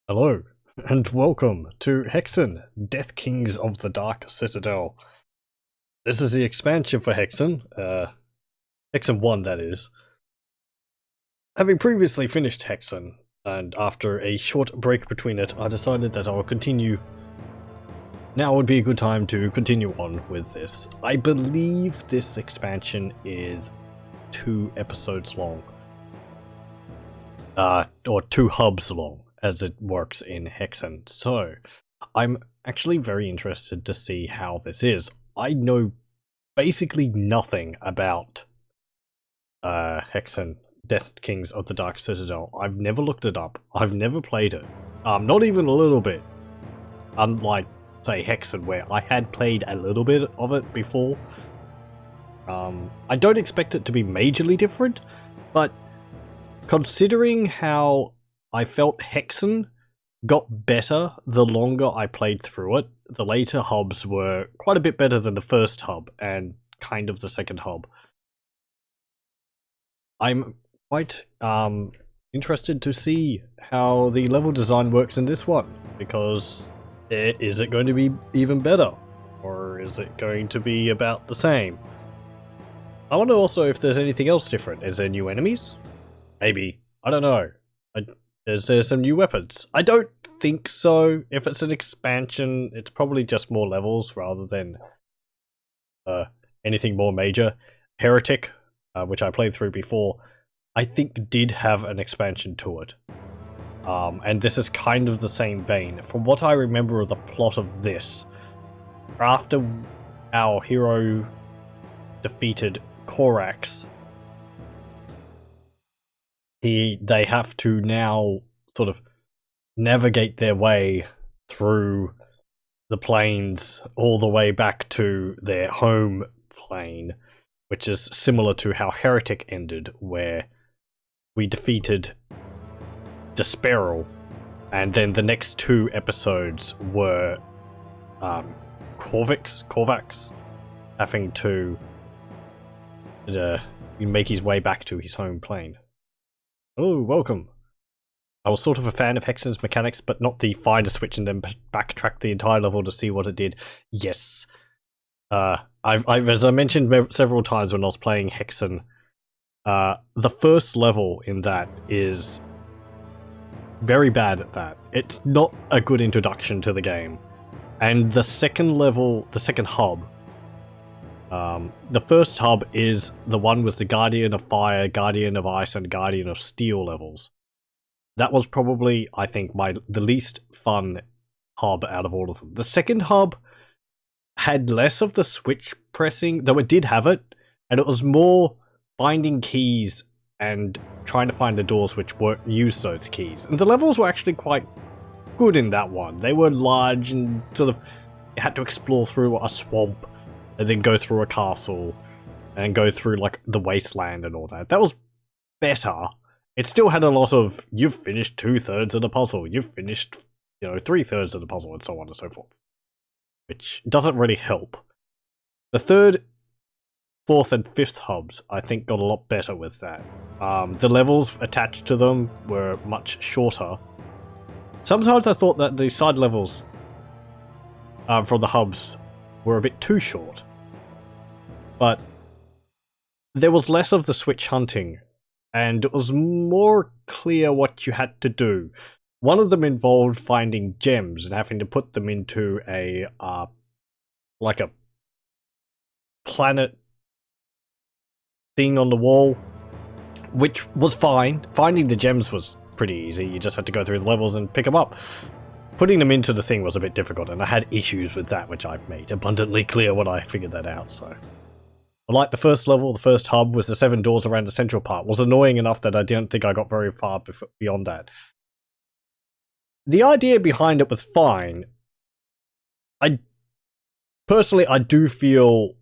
Hello, and welcome to Hexen, Deathkings of the Dark Citadel. This is the expansion for Hexen, Hexen 1 that is. Having previously finished Hexen, and after a short break between it, I decided that I'll continue. Now would be a good time to continue on with this. I believe this expansion is 2 episodes long. Or 2 hubs long, as it works in Hexen. So, I'm actually very interested to see how this is. I know basically nothing about Hexen, Deathkings of the Dark Citadel. I've never looked it up. I've never played it. Not even a little bit. Unlike, say, Hexen, where I had played a little bit of it before. I don't expect it to be majorly different, but considering how I felt Hexen got better the longer I played through it, the later hubs were quite a bit better than the first hub and kind of the second hub. I'm quite interested to see how the level design works in this one, because is it going to be even better, or is it going to be about the same? I wonder also if there's anything else different. Is there new enemies? Maybe. I don't know. Is there some new weapons? I don't think so. If it's an expansion, it's probably just more levels rather than anything more major. Heretic, which I played through before, I think did have an expansion to it. And this is kind of the same vein. From what I remember of the plot of this, after our hero defeated Korax, they have to now sort of navigate their way through the plains all the way back to their home plane, which is similar to how Heretic ended, where we defeated Desperal, and then the next 2 episodes were Korvax having to make his way back to his home plane. Oh, welcome. I was sort of a fan of Hexen's mechanics, but not the find a switch and then backtrack the entire level to see what it did. Yes. As I mentioned several times when I was playing Hexen, the first level in that is very bad at that. It's not a good introduction to the game. And the second level, the second hub, the first hub is the one with the Guardian of Fire, Guardian of Ice, and Guardian of Steel levels. That was probably, I think, the least fun hub out of all of them. The second hub had less of the switch pressing, though it did have it, and it was more finding keys and trying to find the doors which use those keys. And the levels were actually quite good in that one. They were large and sort of, you had to explore through a swamp and then go through a castle and go through like the wasteland and all that. That was better. It still had a lot of, you've finished 2/3 of the puzzle, you've finished, 3/3 of the puzzle, and so on and so forth. Which doesn't really help. The 3rd, 4th, and 5th hubs, I think, got a lot better with that. The levels attached to them were much shorter. Sometimes I thought that the side levels from the hubs were a bit too short. But there was less of the switch hunting, and it was more clear what you had to do. One of them involved finding gems and having to put them into a like a planet thing on the wall, which was fine. Finding the gems was pretty easy. You just had to go through the levels and pick them up. Putting them into the thing was a bit difficult, and I had issues with that, which I made abundantly clear when I figured that out, so. Like the first level, the first hub with the 7 doors around the central part was annoying enough that I didn't think I got very far beyond that. The idea behind it was fine. Personally, I do feel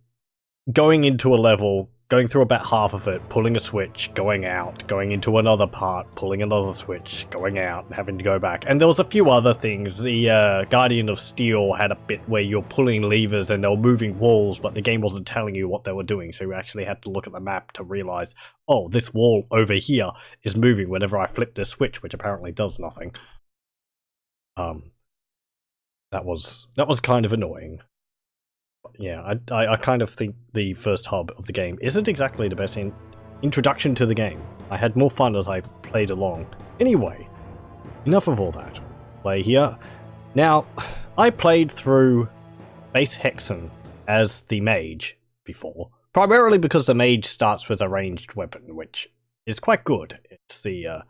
going into a level, going through about half of it, pulling a switch, going out, going into another part, pulling another switch, going out, and having to go back. And there was a few other things. The Guardian of Steel had a bit where you're pulling levers and they were moving walls, but the game wasn't telling you what they were doing, so you actually had to look at the map to realize, oh, this wall over here is moving whenever I flip this switch, which apparently does nothing. That was kind of annoying. Yeah, I kind of think the first hub of the game isn't exactly the best introduction to the game. I had more fun as I played along. Anyway, enough of all that. Play here. Now, I played through base Hexen as the mage before, primarily because the mage starts with a ranged weapon, which is quite good. It's the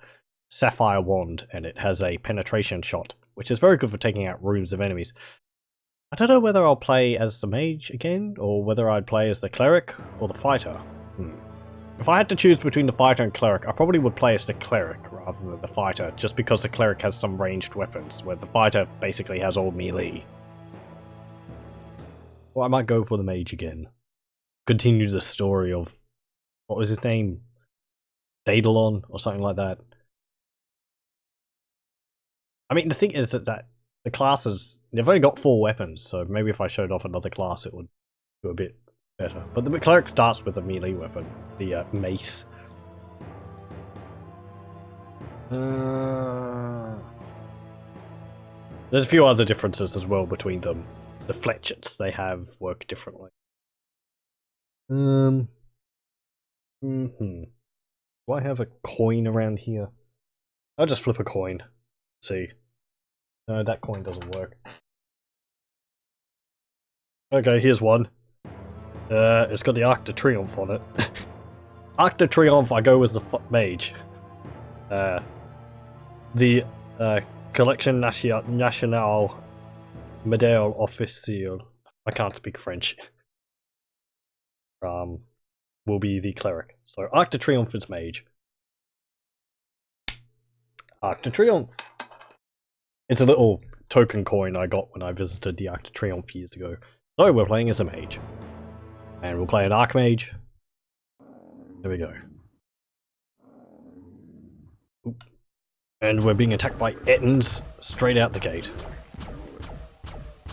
Sapphire Wand, and it has a penetration shot, which is very good for taking out rooms of enemies. I don't know whether I'll play as the mage again, or whether I'd play as the cleric or the fighter. If I had to choose between the fighter and cleric, I probably would play as the cleric rather than the fighter, just because the cleric has some ranged weapons, whereas the fighter basically has all melee. Well, I might go for the mage again. Continue the story of... what was his name? Daedalon, or something like that. I mean, the thing is that the classes, they've only got 4 weapons, so maybe if I showed off another class it would do a bit better. But the cleric starts with a melee weapon, the mace. There's a few other differences as well between them. The fletchets they have work differently. Do I have a coin around here? I'll just flip a coin. See. No, that coin doesn't work. Okay, here's one. It's got the Arc de Triomphe on it. Arc de Triomphe, I go with the mage. The Collection Nationale Médaille Officielle. I can't speak French. Will be the cleric. So Arc de Triomphe is mage. Arc de Triomphe. It's a little token coin I got when I visited the Arc de Triomphe years ago. So we're playing as a mage. And we'll play an Archmage. There we go. Oop. And we're being attacked by Ettins straight out the gate.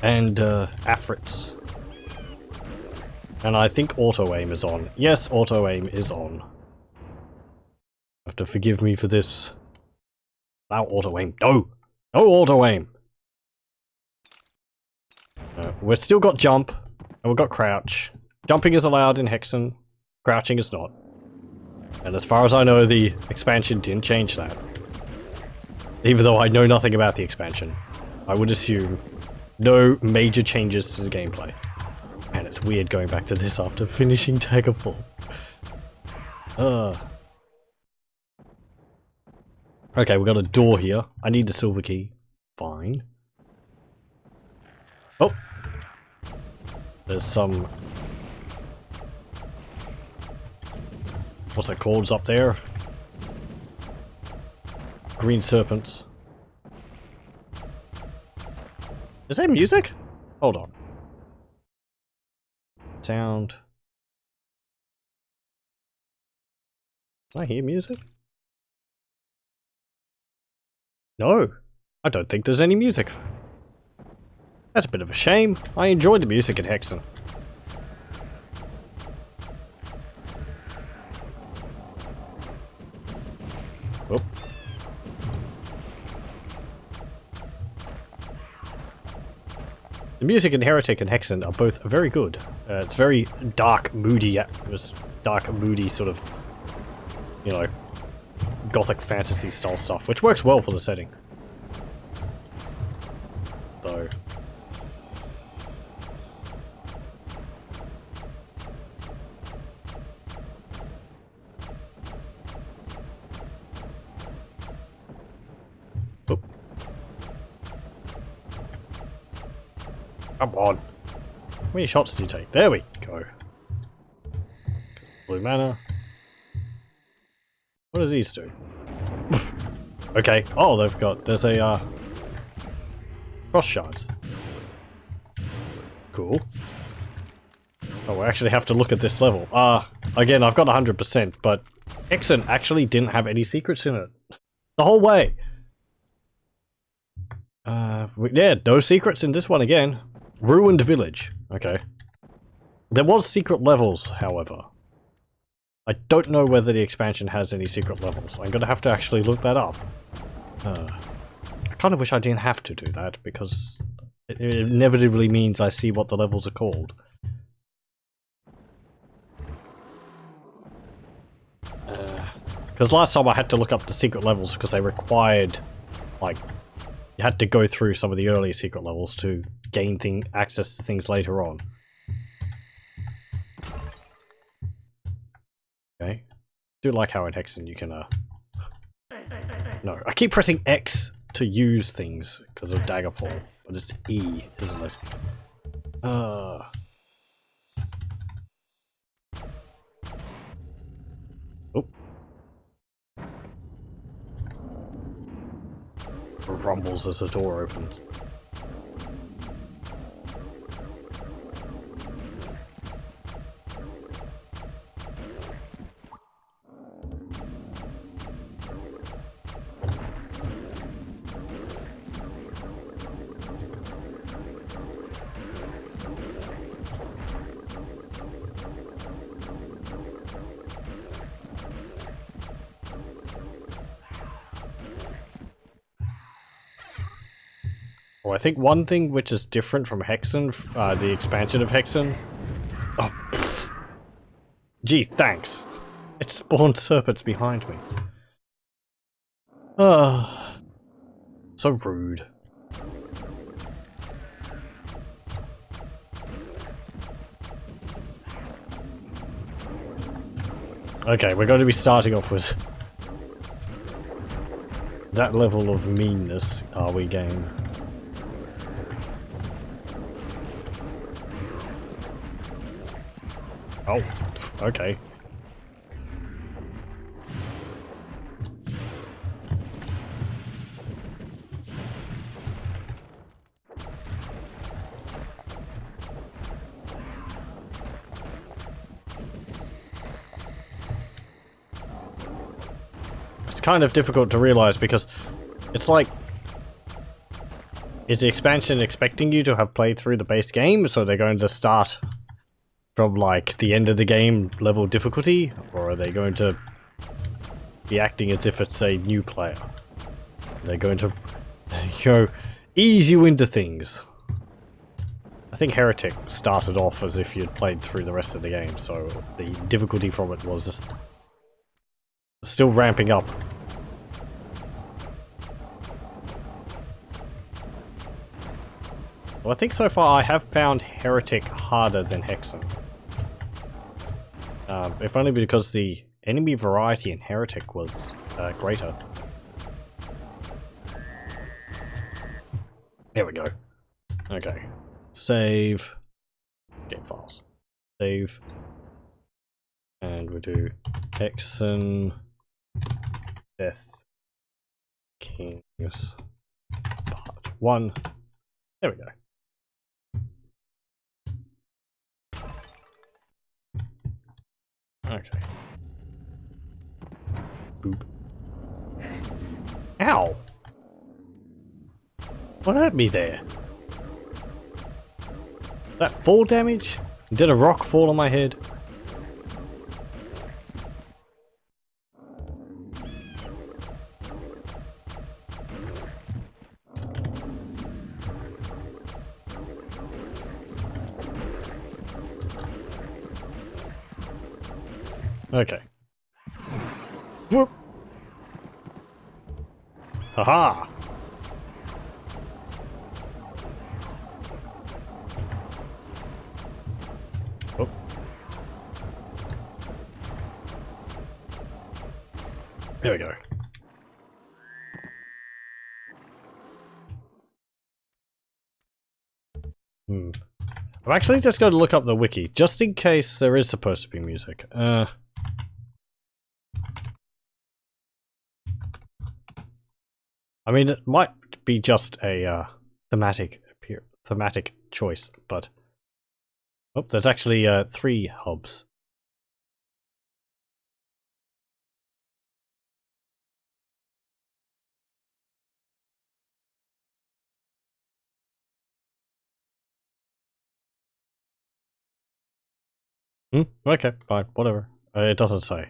And Afrits. And I think auto-aim is on. Yes, auto-aim is on. You have to forgive me for this. Allow auto-aim. No! No auto-aim! We've still got jump, and we've got crouch. Jumping is allowed in Hexen, crouching is not. And as far as I know, the expansion didn't change that. Even though I know nothing about the expansion. I would assume no major changes to the gameplay. Man, it's weird going back to this after finishing Daggerfall. Okay, we've got a door here. I need the silver key. Fine. Oh! There's some... what's that called up there? Green serpents. Is that music? Hold on. Sound. Can I hear music? No, I don't think there's any music. That's a bit of a shame. I enjoyed the music in Hexen. Oh. The music in Heretic and Hexen are both very good. It's very dark, moody, sort of, you know, gothic fantasy style stuff, which works well for the setting. Though. Oh. Come on. How many shots do you take? There we go. Blue mana. What does these do? Okay. Oh, there's a, cross shards. Cool. Oh, we actually have to look at this level. Again, I've got 100%, but Hexen actually didn't have any secrets in it. The whole way. Yeah, no secrets in this one again. Ruined village. Okay. There was secret levels, however. I don't know whether the expansion has any secret levels. I'm gonna have to actually look that up. A kind of wish I didn't have to do that, because it inevitably means I see what the levels are called. Because last time I had to look up the secret levels because they required, like, you had to go through some of the earlier secret levels to gain access to things later on. Okay. Do like how in Hexen you can, No, I keep pressing X to use things because of Daggerfall, but it's E, isn't it? Oh. Rumbles as the door opens. Well, I think one thing which is different from Hexen, the expansion of Hexen... Oh, pfft. Gee, thanks. It spawned serpents behind me. Ah, so rude. Okay, we're going to be starting off with that level of meanness, are we, game? Oh, okay. It's kind of difficult to realize because it's like, is the expansion expecting you to have played through the base game, so they're going to start from, like, the end of the game level difficulty? Or are they going to be acting as if it's a new player? They're going to, you know, ease you into things. I think Heretic started off as if you'd played through the rest of the game, so the difficulty from it was still ramping up. Well, I think so far I have found Heretic harder than Hexen. If only because the enemy variety in Heretic was greater. Here we go. Okay. Save. Game files. Save. And we do Hexen Deathkings Part 1. There we go. Okay. Boop. Ow! What hurt me there? That fall damage? Did a rock fall on my head? Okay. Whoop! Haha! Whoop. There we go. I'm actually just going to look up the wiki, just in case there is supposed to be music. I mean, it might be just a thematic choice, but oh, there's actually 3 hubs. Okay, fine, whatever. It doesn't say.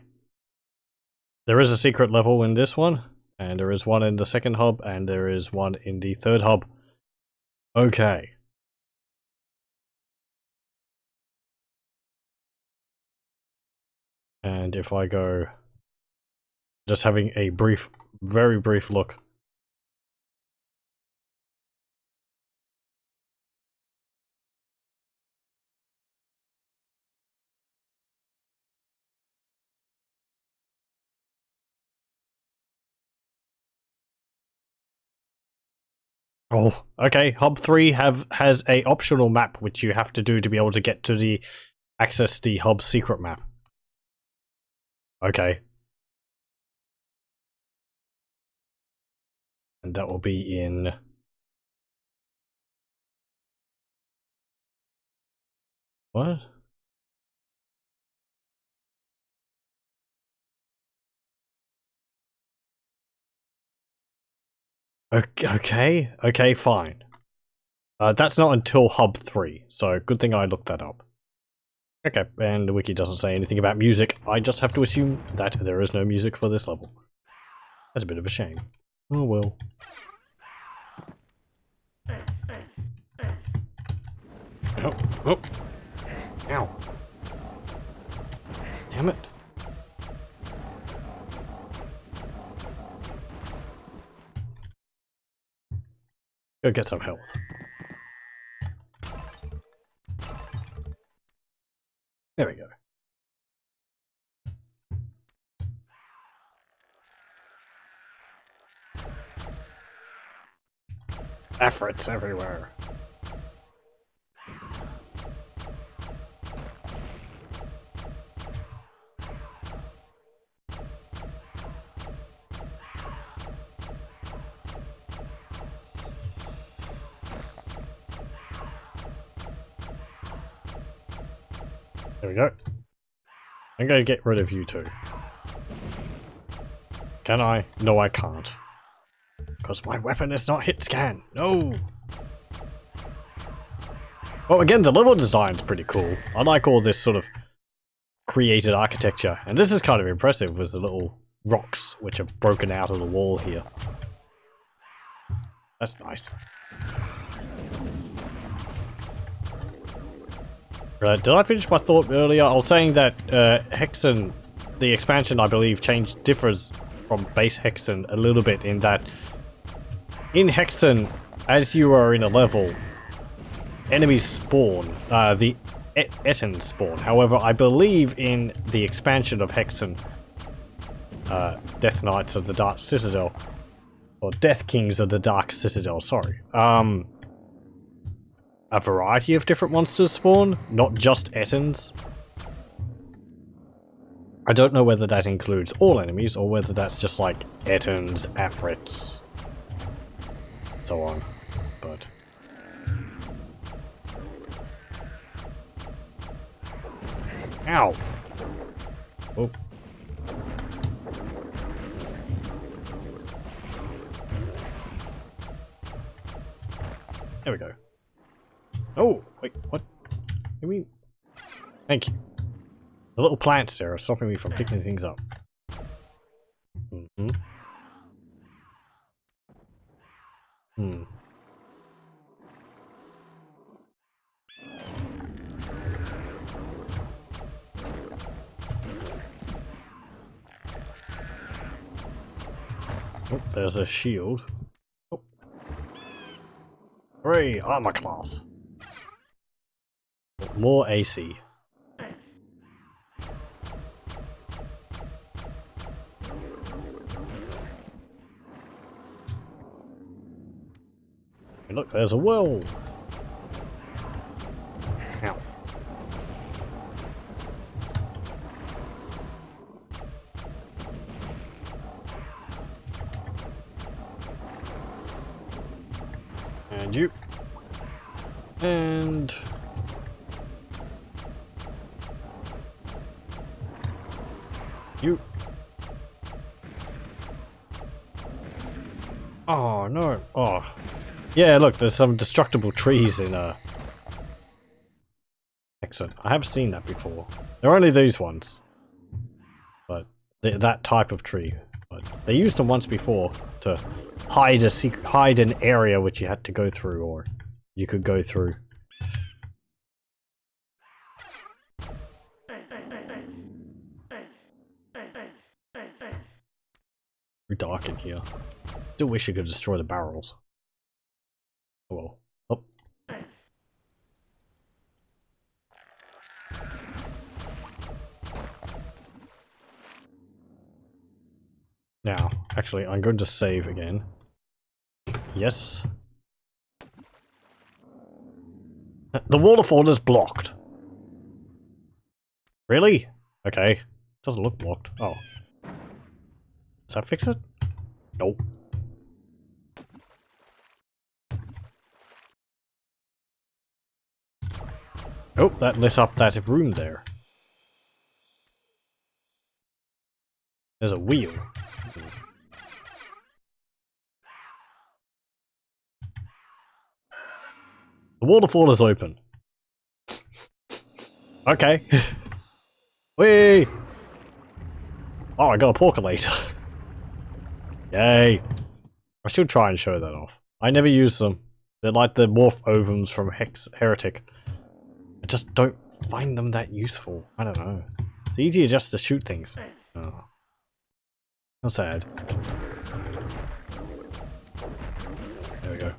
There is a secret level in this one, And there is one in the second hub, and there is one in the third hub. Okay. And if I go... Just having a brief, very brief look. Oh, okay. Hub 3 has a optional map which you have to do to be able to get to the access the hub secret map. Okay. And that will be in... What? Okay, fine. That's not until Hub 3, so good thing I looked that up. Okay, and the wiki doesn't say anything about music. I just have to assume that there is no music for this level. That's a bit of a shame. Oh well. Oh, oh. Ow. Damn it. Go get some health. There we go. Efforts everywhere. There we go. I'm going to get rid of you two. Can I? No, I can't. Because my weapon is not hit scan. No! Well, again, the level design's pretty cool. I like all this sort of created architecture. And this is kind of impressive with the little rocks which have broken out of the wall here. That's nice. Did I finish my thought earlier? I was saying that Hexen, the expansion, I believe, differs from base Hexen a little bit in that in Hexen, as you are in a level, enemies spawn, the Ettins spawn. However, I believe in the expansion of Hexen, Death Knights of the Dark Citadel, or Deathkings of the Dark Citadel, sorry. A variety of different monsters spawn, not just Ettins. I don't know whether that includes all enemies, or whether that's just like Ettins, Afrits, so on, but... Ow! Oh. There we go. Oh, wait, what? You mean? Thank you. The little plants there are stopping me from picking things up. Mm-hmm. Hmm. Oh, there's a shield. Oh. Hooray, armor class. More AC. Hey, look, there's a well. Ow. And you. And... you. Oh, no. Oh. Yeah, look, there's some destructible trees in, Hexen. I have seen that before. There are only these ones. But, that type of tree. But... but they used them once before to hide hide an area which you had to go through, or you could go through. Very dark in here. Still wish you could destroy the barrels. Oh well. Oh. Now, actually, I'm going to save again. Yes. The waterfall is blocked. Really? Okay. Doesn't look blocked. Oh. Does that fix it? Nope. Oh, that lit up that room there. There's a wheel. The waterfall is open. Okay. Whee! Oh, I got a percolator. Yay. I should try and show that off. I never use them. They're like the morph ovums from Heretic. I just don't find them that useful. I don't know. It's easier just to shoot things. Oh. How sad. There we go.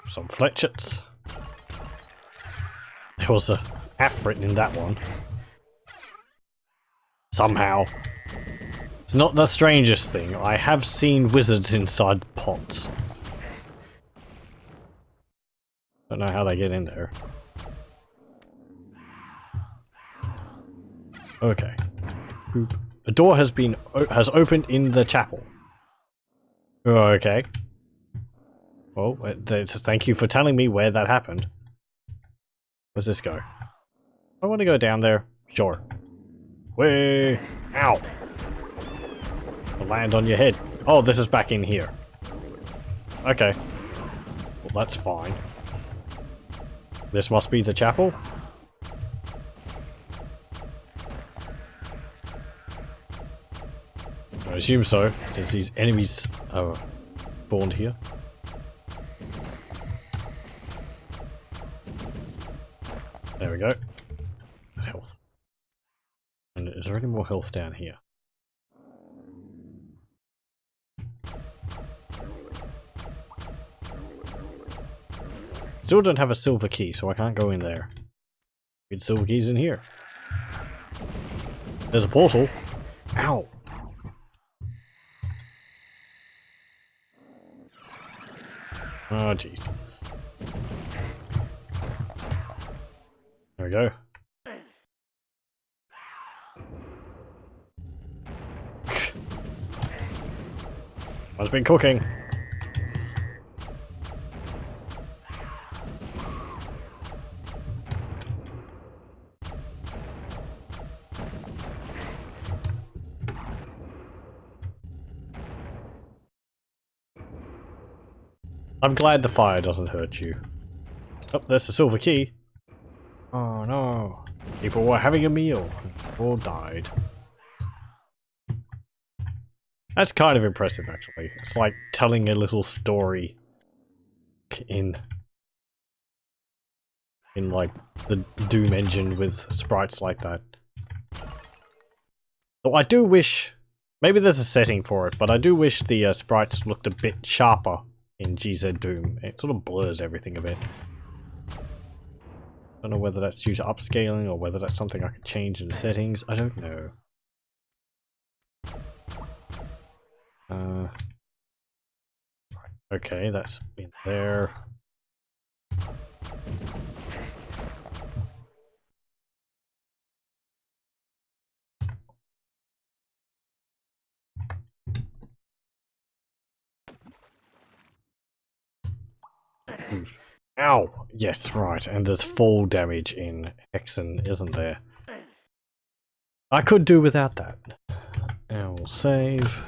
Some fletchets. There was a F written in that one. Somehow. It's not the strangest thing. I have seen wizards inside pots. Don't know how they get in there. Okay. Boop. A door has opened in the chapel. Okay. Well, thank you for telling me where that happened. Where's this go? I want to go down there. Sure. Way. Ow. I'll land on your head. Oh, this is back in here. Okay. Well, that's fine. This must be the chapel. I assume so, since these enemies are spawned here. There we go. Health. And is there any more health down here? Still don't have a silver key, so I can't go in there. Get silver keys in here. There's a portal. Ow! Oh, jeez. There we go. I've been cooking. I'm glad the fire doesn't hurt you. Oh, there's the silver key. Oh no. People were having a meal. All died. That's kind of impressive, actually. It's like telling a little story in like the Doom engine with sprites like that. Though I do wish, maybe there's a setting for it, but I do wish the sprites looked a bit sharper in GZ Doom. It sort of blurs everything a bit. I don't know whether that's due to upscaling or whether that's something I could change in the settings. I don't know. Okay, that's in there. Oof. Ow! Yes, right, and there's fall damage in Hexen, isn't there? I could do without that. And we'll save.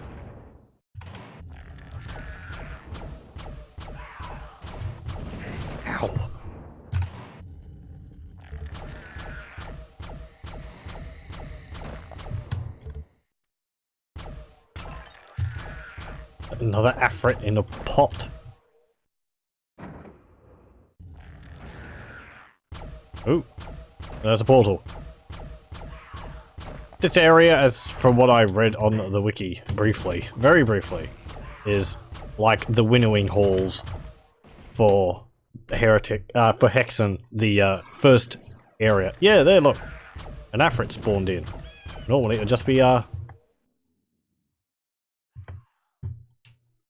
Another Afrit in a pot. Ooh, there's a portal. This area, as from what I read on the wiki, briefly, very briefly, is like the winnowing halls for Heretic, for Hexen, the first area. Yeah, there, look. An Afrit spawned in. Normally it would just be,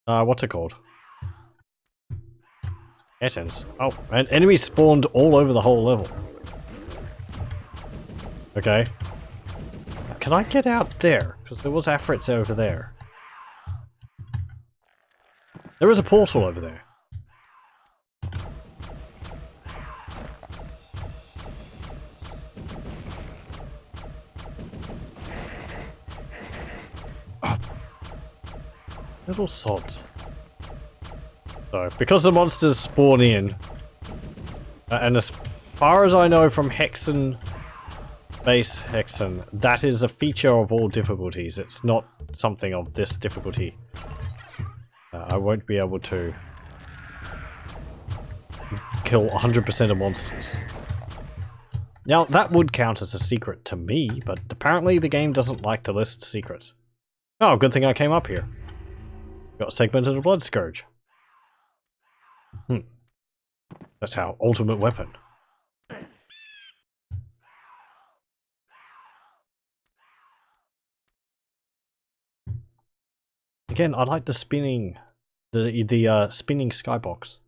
what's it called? Hexens. Oh, and enemies spawned all over the whole level. Okay. Can I get out there? Because there was Afrits over there. There is a portal over there. Oh. Little sods. So, because the monsters spawn in, and as far as I know from Hexen, base Hexen, that is a feature of all difficulties. It's not something of this difficulty. I won't be able to kill 100% of monsters. Now, that would count as a secret to me, but apparently the game doesn't like to list secrets. Oh, good thing I came up here. Got a segment of the Blood Scourge. That's our ultimate weapon. Again, I like the spinning, the spinning skybox.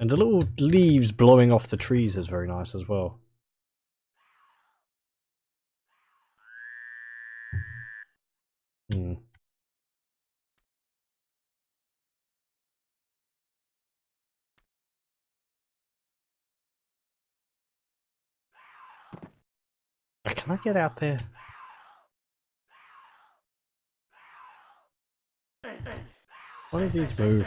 And the little leaves blowing off the trees is very nice as well. Can I get out there? Why do these move?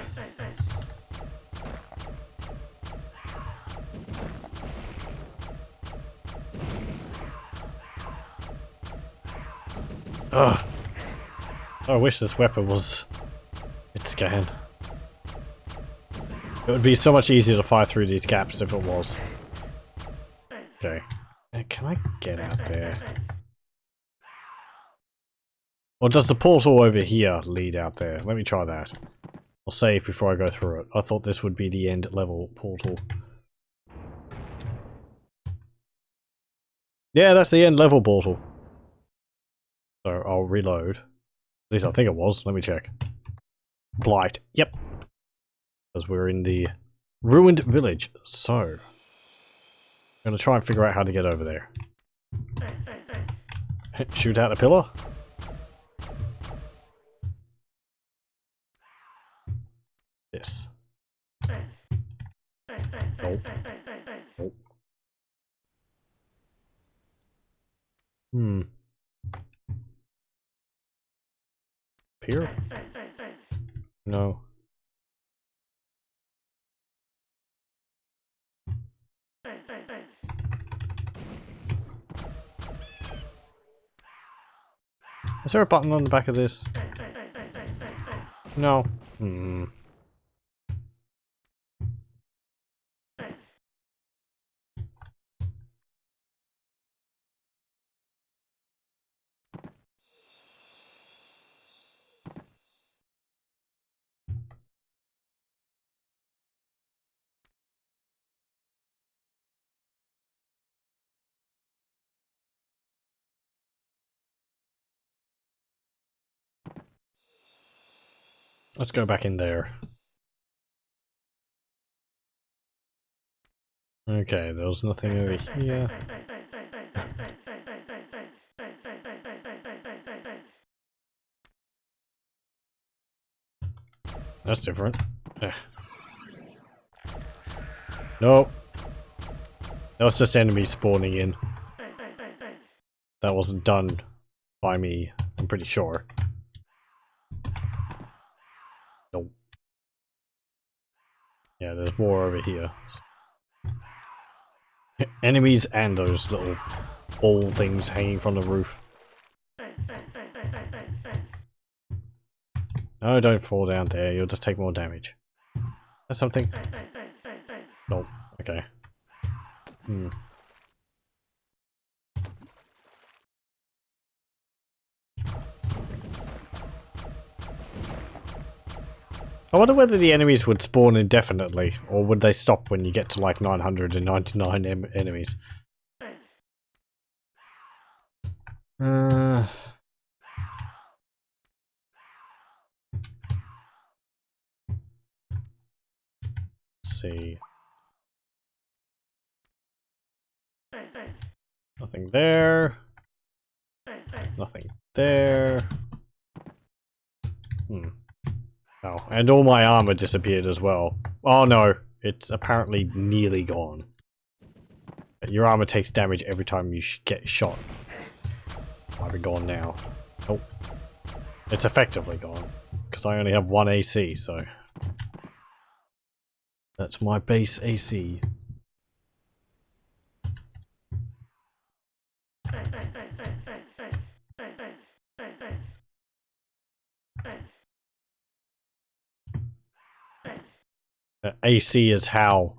Ugh. I wish this weapon was its scan. It would be so much easier to fire through these gaps if it was. Okay. Can I get out there? Or does the portal over here lead out there? Let me try that. I'll save before I go through it. I thought this would be the end level portal. Yeah, that's the end level portal. So I'll reload. At least I think it was. Let me check. Blight. Yep. Because we're in the ruined village. So I'm gonna try and figure out how to get over there. Shoot out a pillar. This. Nope. Nope. Here? No. Is there a button on the back of this? No. Let's go back in there. Okay, there was nothing over here. That's different. Nope. That was just enemies spawning in. That wasn't done by me, I'm pretty sure. Nope. Yeah, there's more over here. Enemies and those little ball things hanging from the roof. Oh, don't fall down there. You'll just take more damage. That's something. Nope. Okay. Hmm. I wonder whether the enemies would spawn indefinitely, or would they stop when you get to like 999 enemies? Let's see. Nothing there. Nothing there. Hmm. Oh, and all my armor disappeared as well. Oh no, it's apparently nearly gone. Your armor takes damage every time you get shot. Might be gone now. Nope. It's effectively gone. Because I only have 1 AC, so... That's my base AC. AC is how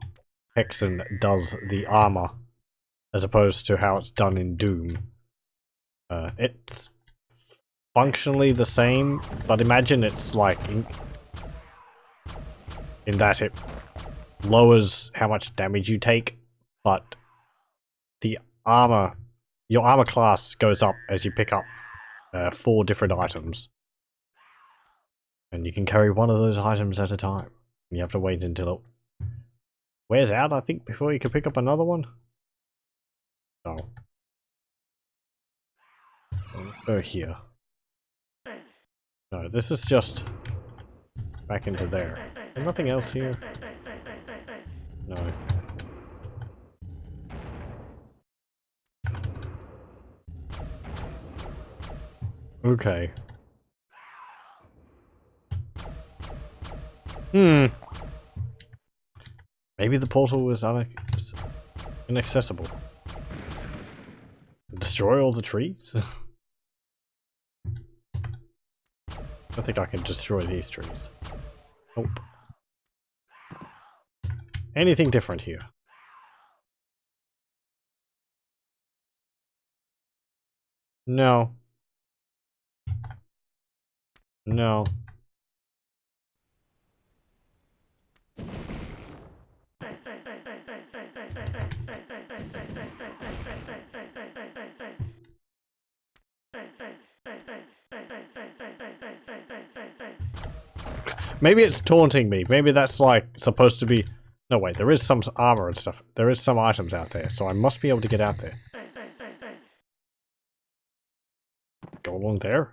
Hexen does the armor, as opposed to how it's done in Doom. It's functionally the same, but imagine it's like in that it lowers how much damage you take, but the armor, your armor class goes up as you pick up 4 different items. And you can carry one of those items at a time. You have to wait until it wears out, I think, before you can pick up another one. Oh. Go here. No, this is just back into there. There's nothing else here. No. Okay. Maybe the portal was inaccessible. Destroy all the trees? I think I can destroy these trees. Nope. Anything different here? No. No. Maybe it's taunting me. Maybe that's like supposed to be... No, wait, there is some armor and stuff. There is some items out there, so I must be able to get out there. Go along there?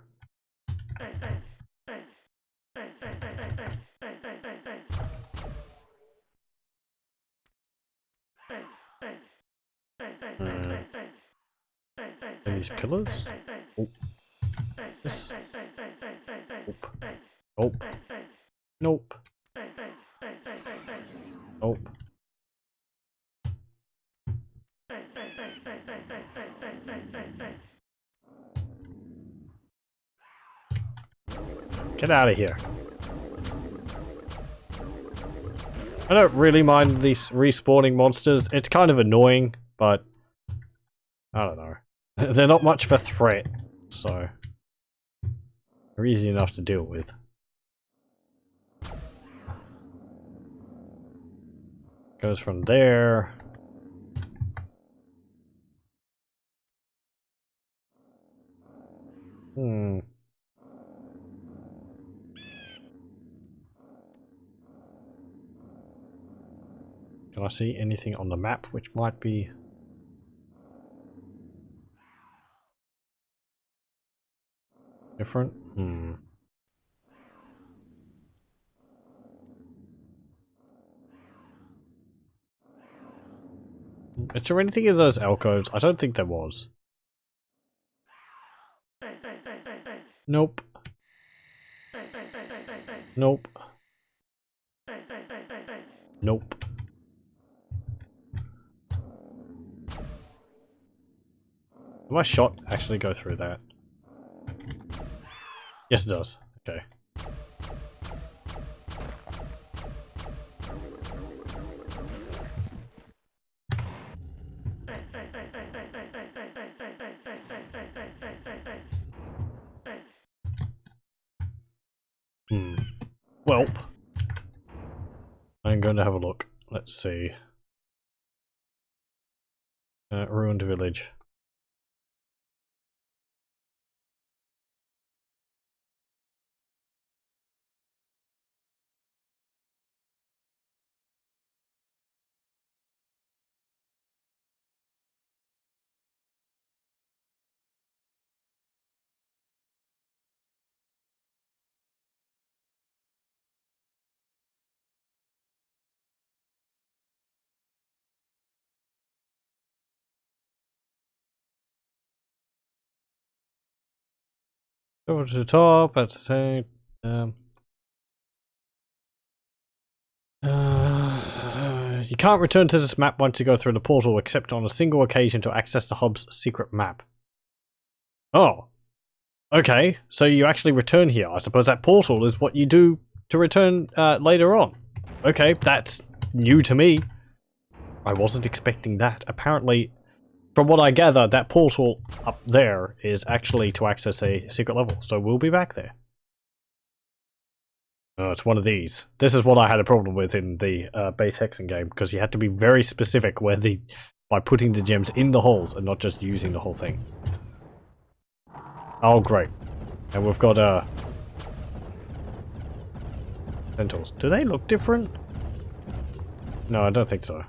These pillars? Oh. This. Nope. Nope. Nope. Get out of here. I don't really mind these respawning monsters. It's kind of annoying, but I don't know. They're not much of a threat, so they're easy enough to deal with. Goes from there. Hmm. Can I see anything on the map which might be different? Hmm. Is there anything in those alcoves? I don't think there was. Nope. Nope. Nope. Did my shot actually go through that? Yes, it does. Okay. Welp. I'm going to have a look. Let's see. Ruined village. Over to the top, at the same. You can't return to this map once you go through the portal, except on a single occasion to access the hub's secret map. Oh. Okay, so you actually return here. I suppose that portal is what you do to return later on. Okay, that's new to me. I wasn't expecting that. Apparently, from what I gather, that portal up there is actually to access a secret level, so we'll be back there. Oh, it's one of these. This is what I had a problem with in the base Hexen game, because you had to be very specific by putting the gems in the holes and not just using the whole thing. Oh, great. And we've got centaurs. Do they look different? No, I don't think so.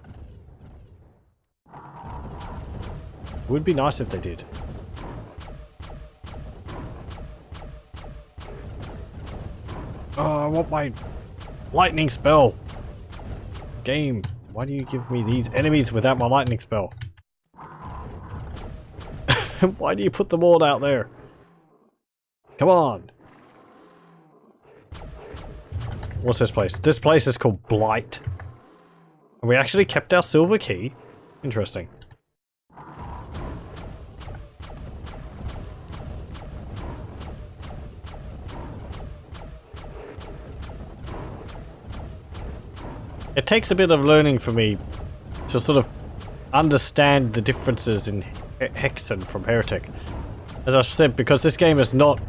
Would be nice if they did. Oh, I want my lightning spell. Game, why do you give me these enemies without my lightning spell? Why do you put them all out there? Come on. What's this place? This place is called Blight. And we actually kept our silver key. Interesting. It takes a bit of learning for me to sort of understand the differences in Hexen from Heretic. As I've said, because this game is not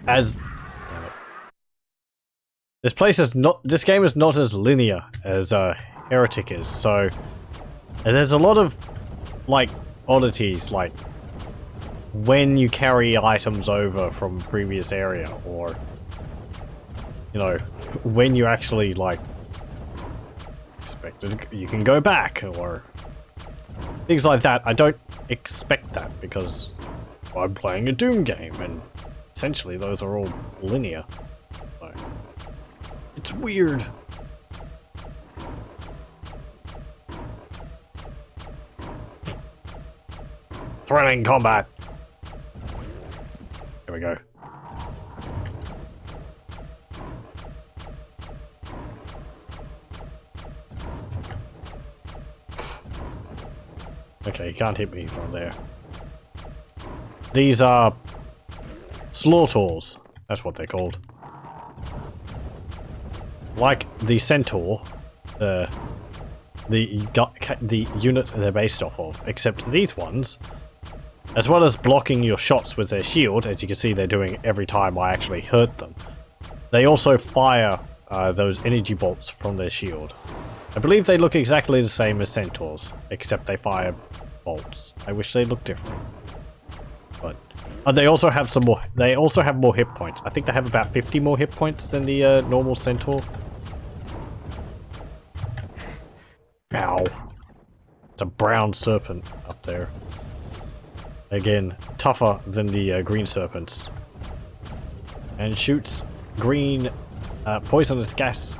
as... This game is not as linear as Heretic is, so... And there's a lot of, like, oddities, like when you carry items over from previous area, or... You know, when you actually, like, expected you can go back, or things like that. I don't expect that because I'm playing a Doom game, and essentially those are all linear. So, it's weird. Thrilling combat. Here we go. Okay, you can't hit me from there. These are slaughters. That's what they're called. Like the centaur, the unit they're based off of, except these ones, as well as blocking your shots with their shield, as you can see they're doing every time I actually hurt them, they also fire those energy bolts from their shield. I believe they look exactly the same as centaurs, except they fire bolts. I wish they looked different. But they also have some more. They also have more hit points. I think they have about 50 more hit points than the normal centaur. Ow! It's a brown serpent up there. Again, tougher than the green serpents, and shoots green poisonous gas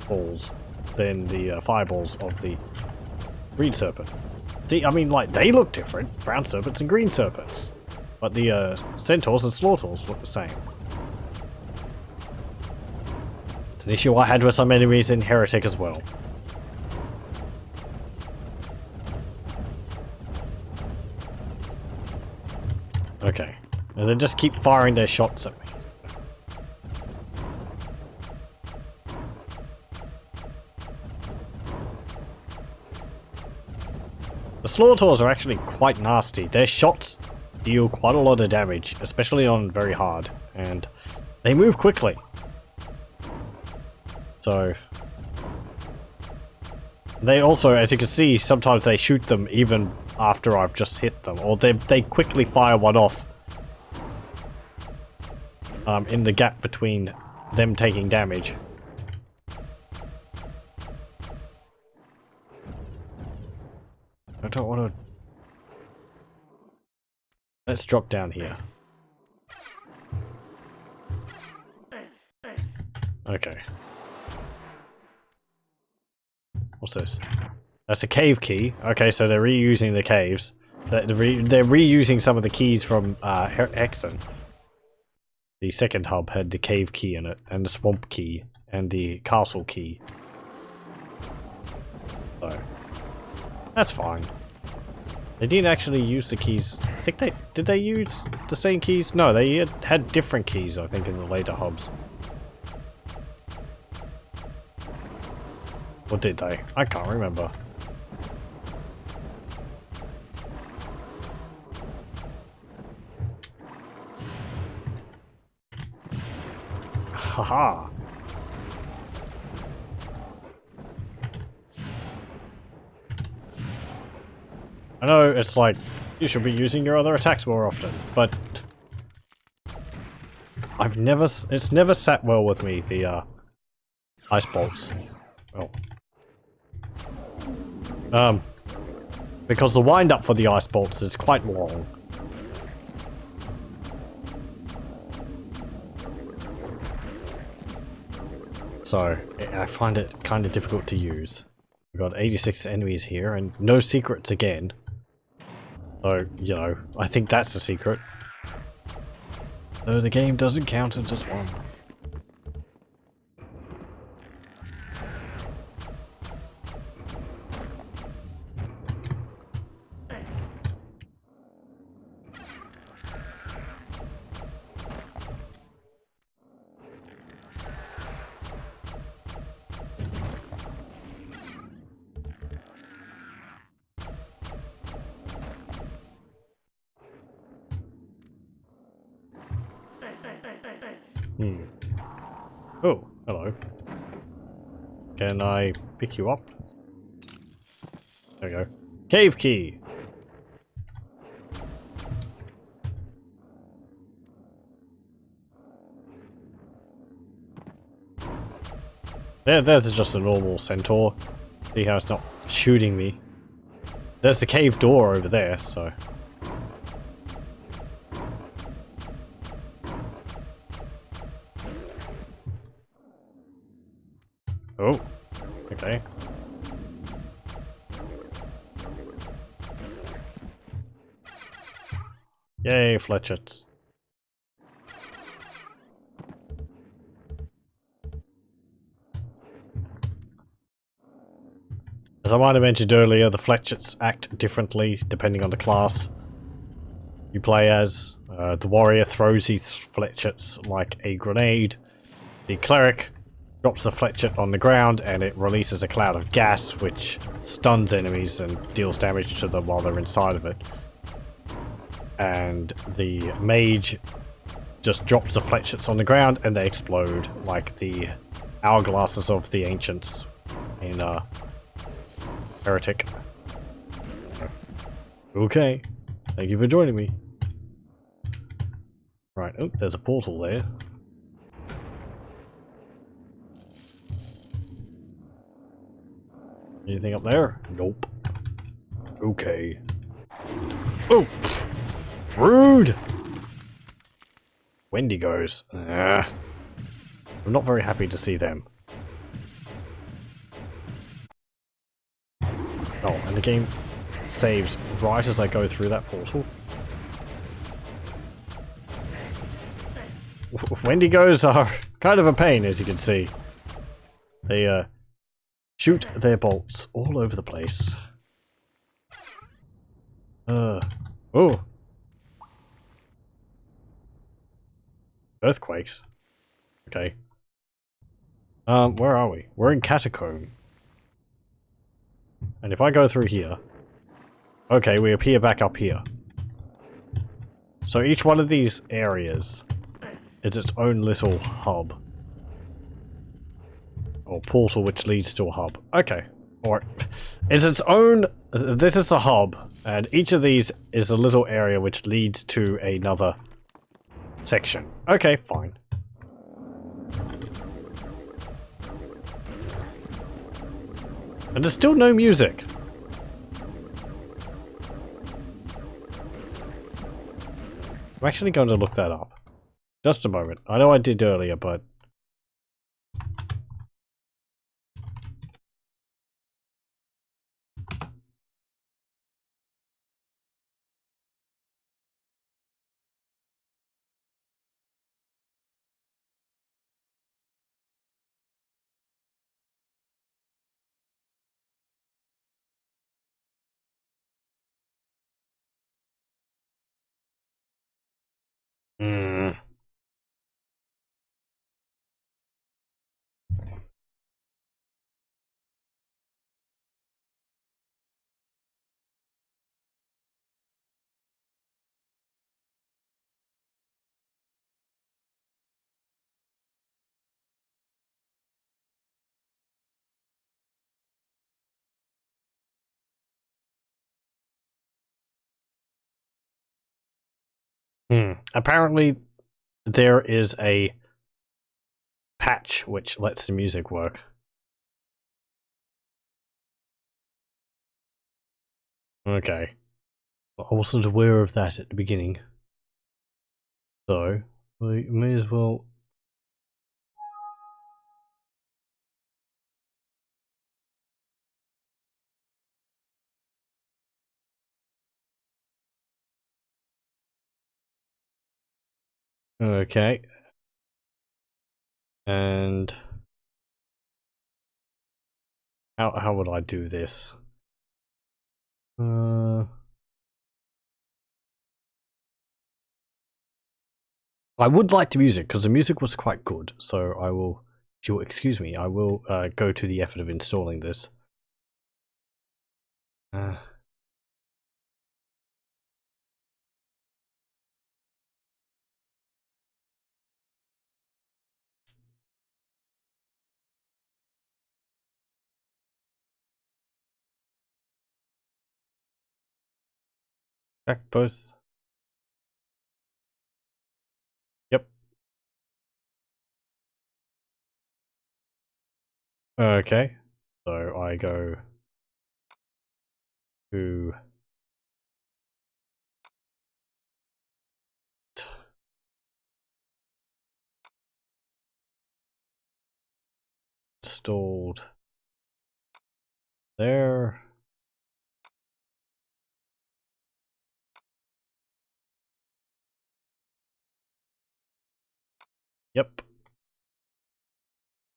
balls than the fireballs of the green serpent. See, I mean, like, they look different, brown serpents and green serpents, but the centaurs and slaughters look the same. It's an issue I had with some enemies in Heretic as well. Okay, and then just keep firing their shots at me. The slaughters are actually quite nasty. Their shots deal quite a lot of damage, especially on very hard, and they move quickly. So they also, as you can see, sometimes they shoot them even after I've just hit them, or they quickly fire one off in the gap between them taking damage. I don't want to... Let's drop down here. Okay. What's this? That's a cave key. Okay, so they're reusing the caves. They're reusing some of the keys from Hexen. The second hub had the cave key in it, and the swamp key, and the castle key. So, that's fine. They didn't actually use the keys. I think they... Did they use the same keys? No, they had different keys, I think, in the later hubs. Or did they? I can't remember. Haha. I know it's like you should be using your other attacks more often, but it's never sat well with me, the ice bolts. Oh. Because the wind up for the ice bolts is quite long. So, I find it kind of difficult to use. We've got 86 enemies here, and no secrets again. So, you know, I think that's a secret. Though the game doesn't count it as one. Oh, hello. Can I pick you up? There we go. Cave key! There's just a normal centaur. See how it's not shooting me. There's the cave door over there, so... Oh, okay. Yay, fletchets. As I might have mentioned earlier, the fletchets act differently depending on the class you play as. The warrior throws these fletchets like a grenade. The cleric drops the fletchet on the ground and it releases a cloud of gas which stuns enemies and deals damage to them while they're inside of it. And the mage just drops the fletchets on the ground and they explode like the hourglasses of the ancients in Heretic. Okay, thank you for joining me. Right, oh, there's a portal there. Anything up there? Nope. Okay. Oh! Pfft. Rude! Wendigos. I'm not very happy to see them. Oh, and the game saves right as I go through that portal. Wendigos are kind of a pain, as you can see. They, shoot their bolts all over the place. Oh. Earthquakes. Okay. Where are we? We're in Catacomb. And if I go through here... Okay, we appear back up here. So each one of these areas is its own little hub. Or portal which leads to a hub. Okay. Or it's its own... This is a hub, and each of these is a little area which leads to another section. Okay, fine. And there's still no music. I'm actually going to look that up. Just a moment. I know I did earlier, but... Hmm. Apparently, there is a patch which lets the music work. Okay. I wasn't aware of that at the beginning. So, we may as well... Okay. And... How would I do this? I would like the music, because the music was quite good, so I will... If you'll excuse me, I will go to the effort of installing this. Check both. Yep. Okay. So I go to installed there. Yep.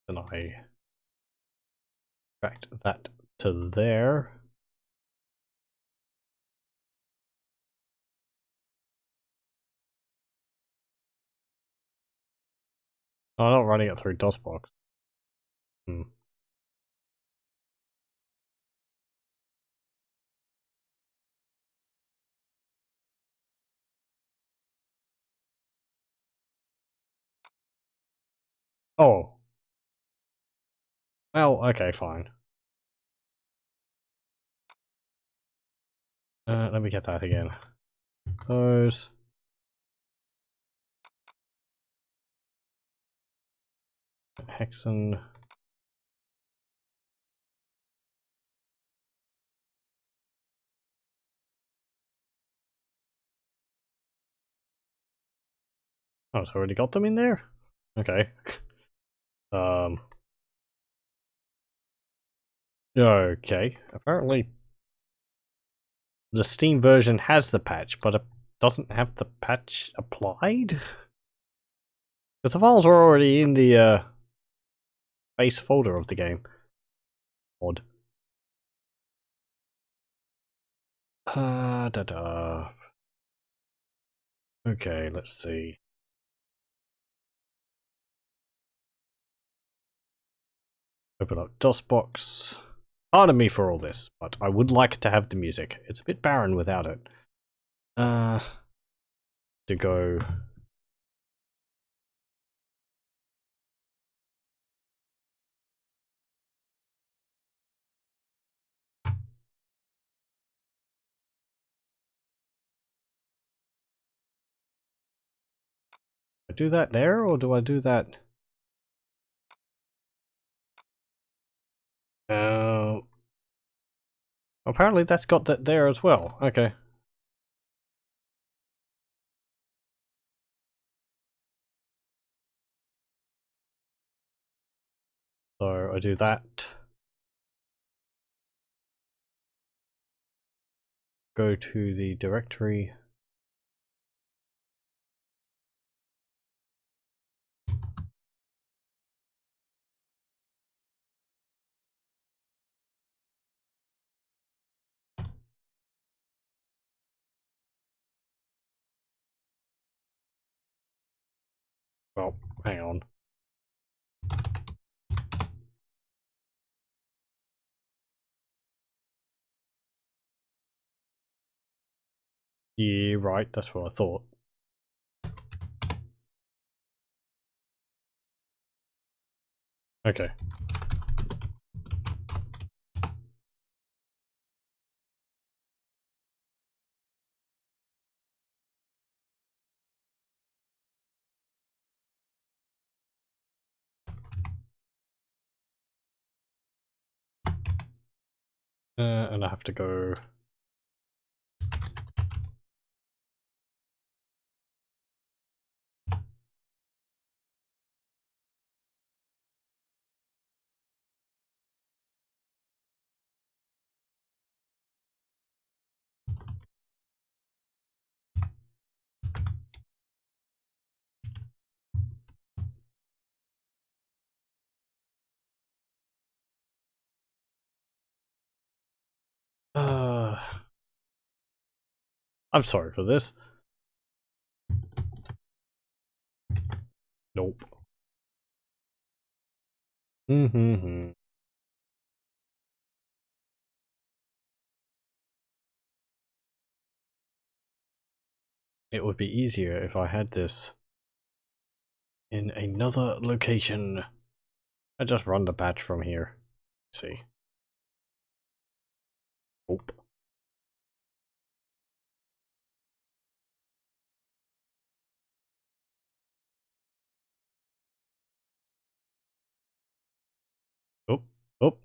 Then I tracked that to there. Oh, I'm not running it through DOSBox. Oh. Well, okay, fine. Let me get that again. Close. Hexen. Oh, it's already got them in there? Okay. Okay. Apparently the Steam version has the patch, but it doesn't have the patch applied? Because the files are already in the base folder of the game. Odd. Da-da. Okay, let's see. Open up DOSBox. Pardon me for all this, but I would like to have the music. It's a bit barren without it. to go. I do that there, or do I do that? Apparently that's got that there as well. Okay. So I do that. Go to the directory. Well, hang on. Yeah, right, that's what I thought. Okay. And I have to go. I'm sorry for this. Nope. Mm-hmm. It would be easier if I had this in another location. I just run the patch from here. Let's see. Nope. Oh, oh.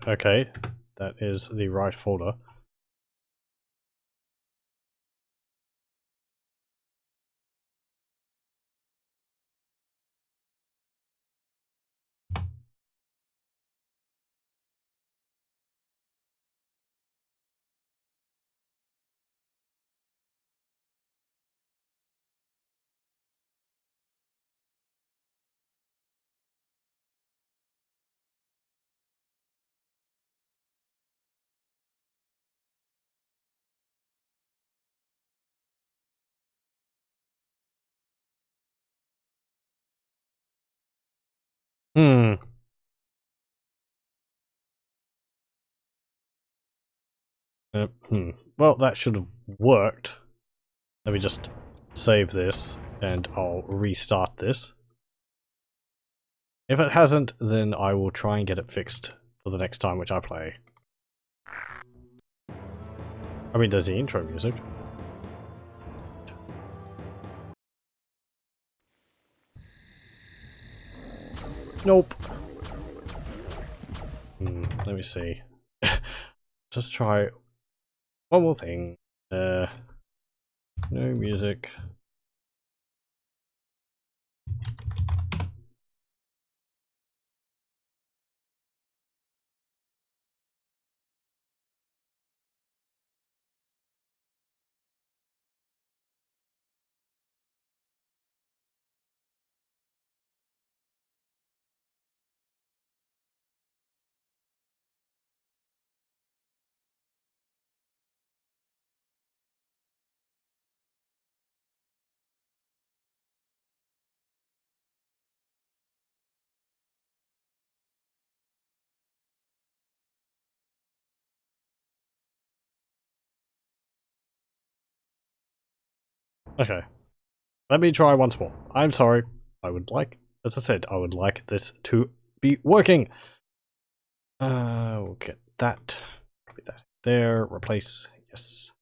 Okay. That is the right folder. Hmm. Well, that should have worked. Let me just save this, and I'll restart this. If it hasn't, then I will try and get it fixed for the next time which I play. I mean, there's the intro music. Nope. Let me see. Just try one more thing. No music. Okay. Let me try once more. I'm sorry. I would like, as I said, I would like this to be working. We'll get that. Copy that there. Replace. Yes.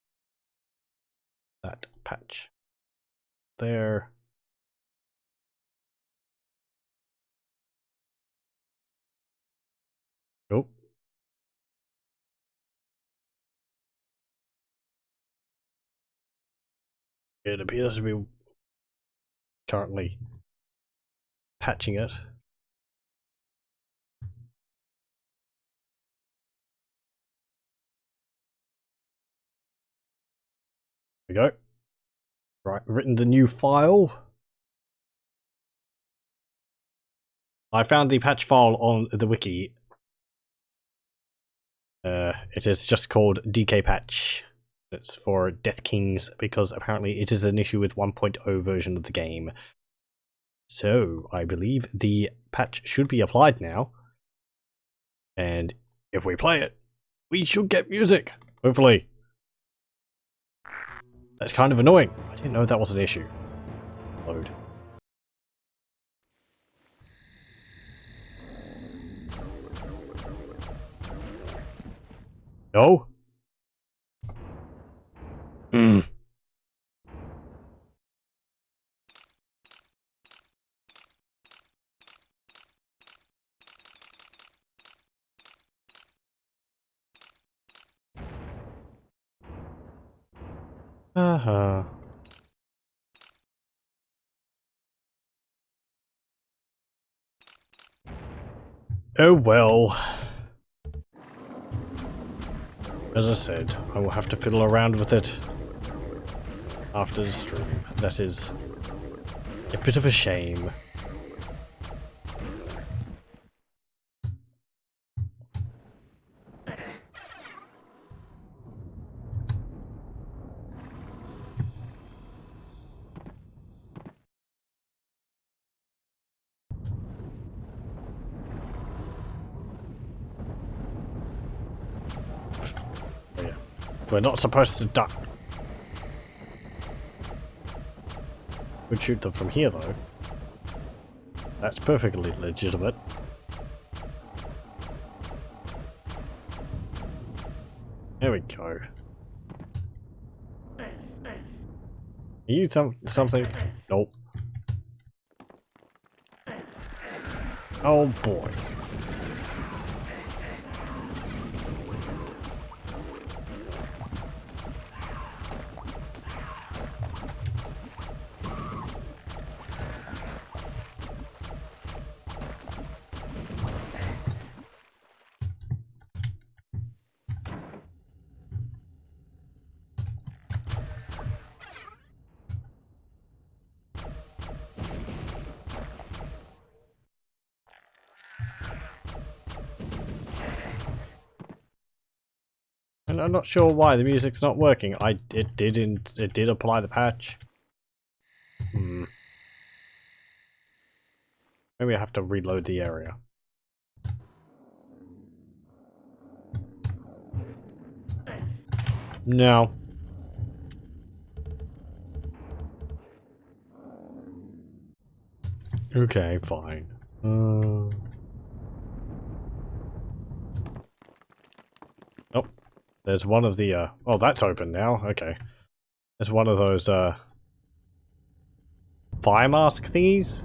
That patch. There. Oh. It appears to be currently patching it. There we go. Right, written the new file. I found the patch file on the wiki. It is just called DK patch. It's for Deathkings because apparently it is an issue with 1.0 version of the game. So I believe the patch should be applied now. And if we play it, we should get music. Hopefully. That's kind of annoying. I didn't know that was an issue. Load. No? Uh-huh. Oh well. As I said, I will have to fiddle around with it after the stream. That is a bit of a shame. We're not supposed to duck. We'd shoot them from here, though. That's perfectly legitimate. There we go. Are you something? Nope. Oh boy. And I'm not sure why the music's not working. It did apply the patch. Maybe I have to reload the area. No. Okay, fine. Oh, there's one of the oh, that's open now. Okay. There's one of those fire mask thingies.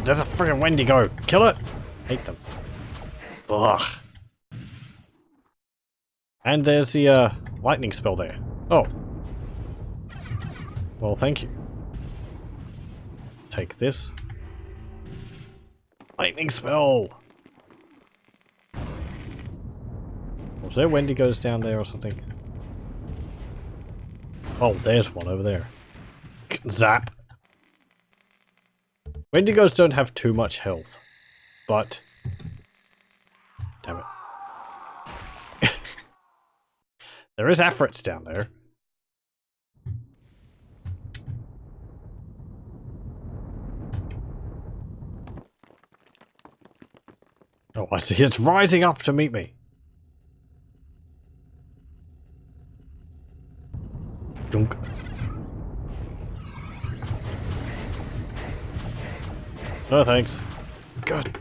There's a friggin' Wendigo. Kill it. Hate them. Ugh. And there's the lightning spell there. Oh. Well, thank you. Take this. Lightning spell. Was there Wendigos down there or something? Oh, there's one over there. Zap. Wendigos don't have too much health, but damn it. There is Afrits down there. Oh, I see. It's rising up to meet me. No thanks. Good.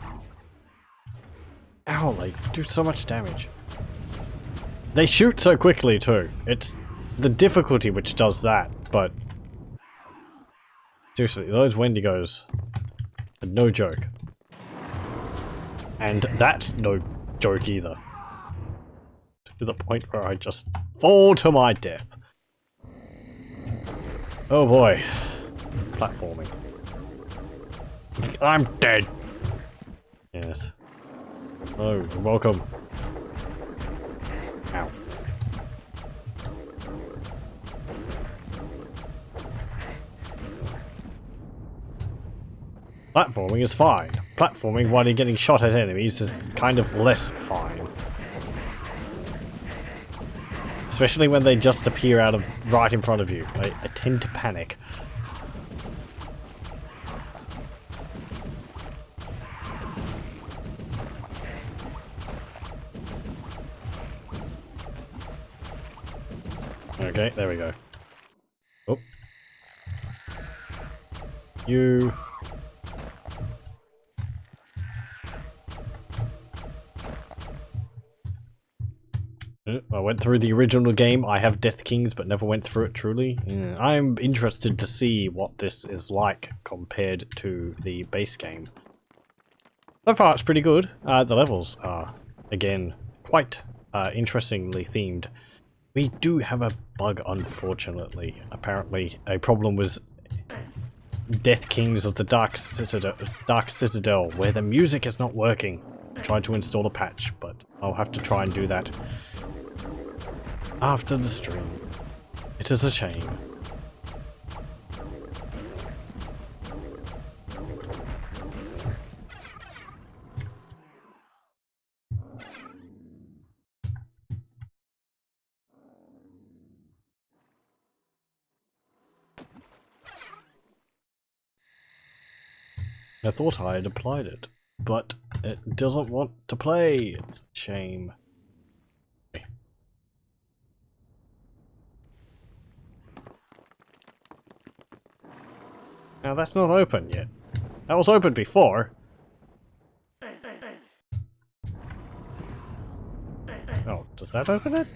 Ow, they do so much damage. They shoot so quickly too. It's the difficulty which does that, but... Seriously, those Wendigos are no joke. And that's no joke either. To the point where I just fall to my death. Oh boy. Platforming. I'm dead. Yes. Oh, you're welcome. Ow. Platforming is fine. Platforming while you're getting shot at enemies is kind of less fine. Especially when they just appear out of right in front of you. I tend to panic. Okay, there we go. Oh. You... I went through the original game. I have Deathkings, but never went through it truly. Yeah, I'm interested to see what this is like compared to the base game. So far, it's pretty good. The levels are, again, quite interestingly themed. We do have a bug, unfortunately. Apparently, a problem with Deathkings of the Dark Citadel, where the music is not working. I tried to install a patch, but I'll have to try and do that after the stream. It is a shame. I thought I had applied it, but it doesn't want to play. It's a shame. Now that's not open yet. That was open before. Oh, does that open it?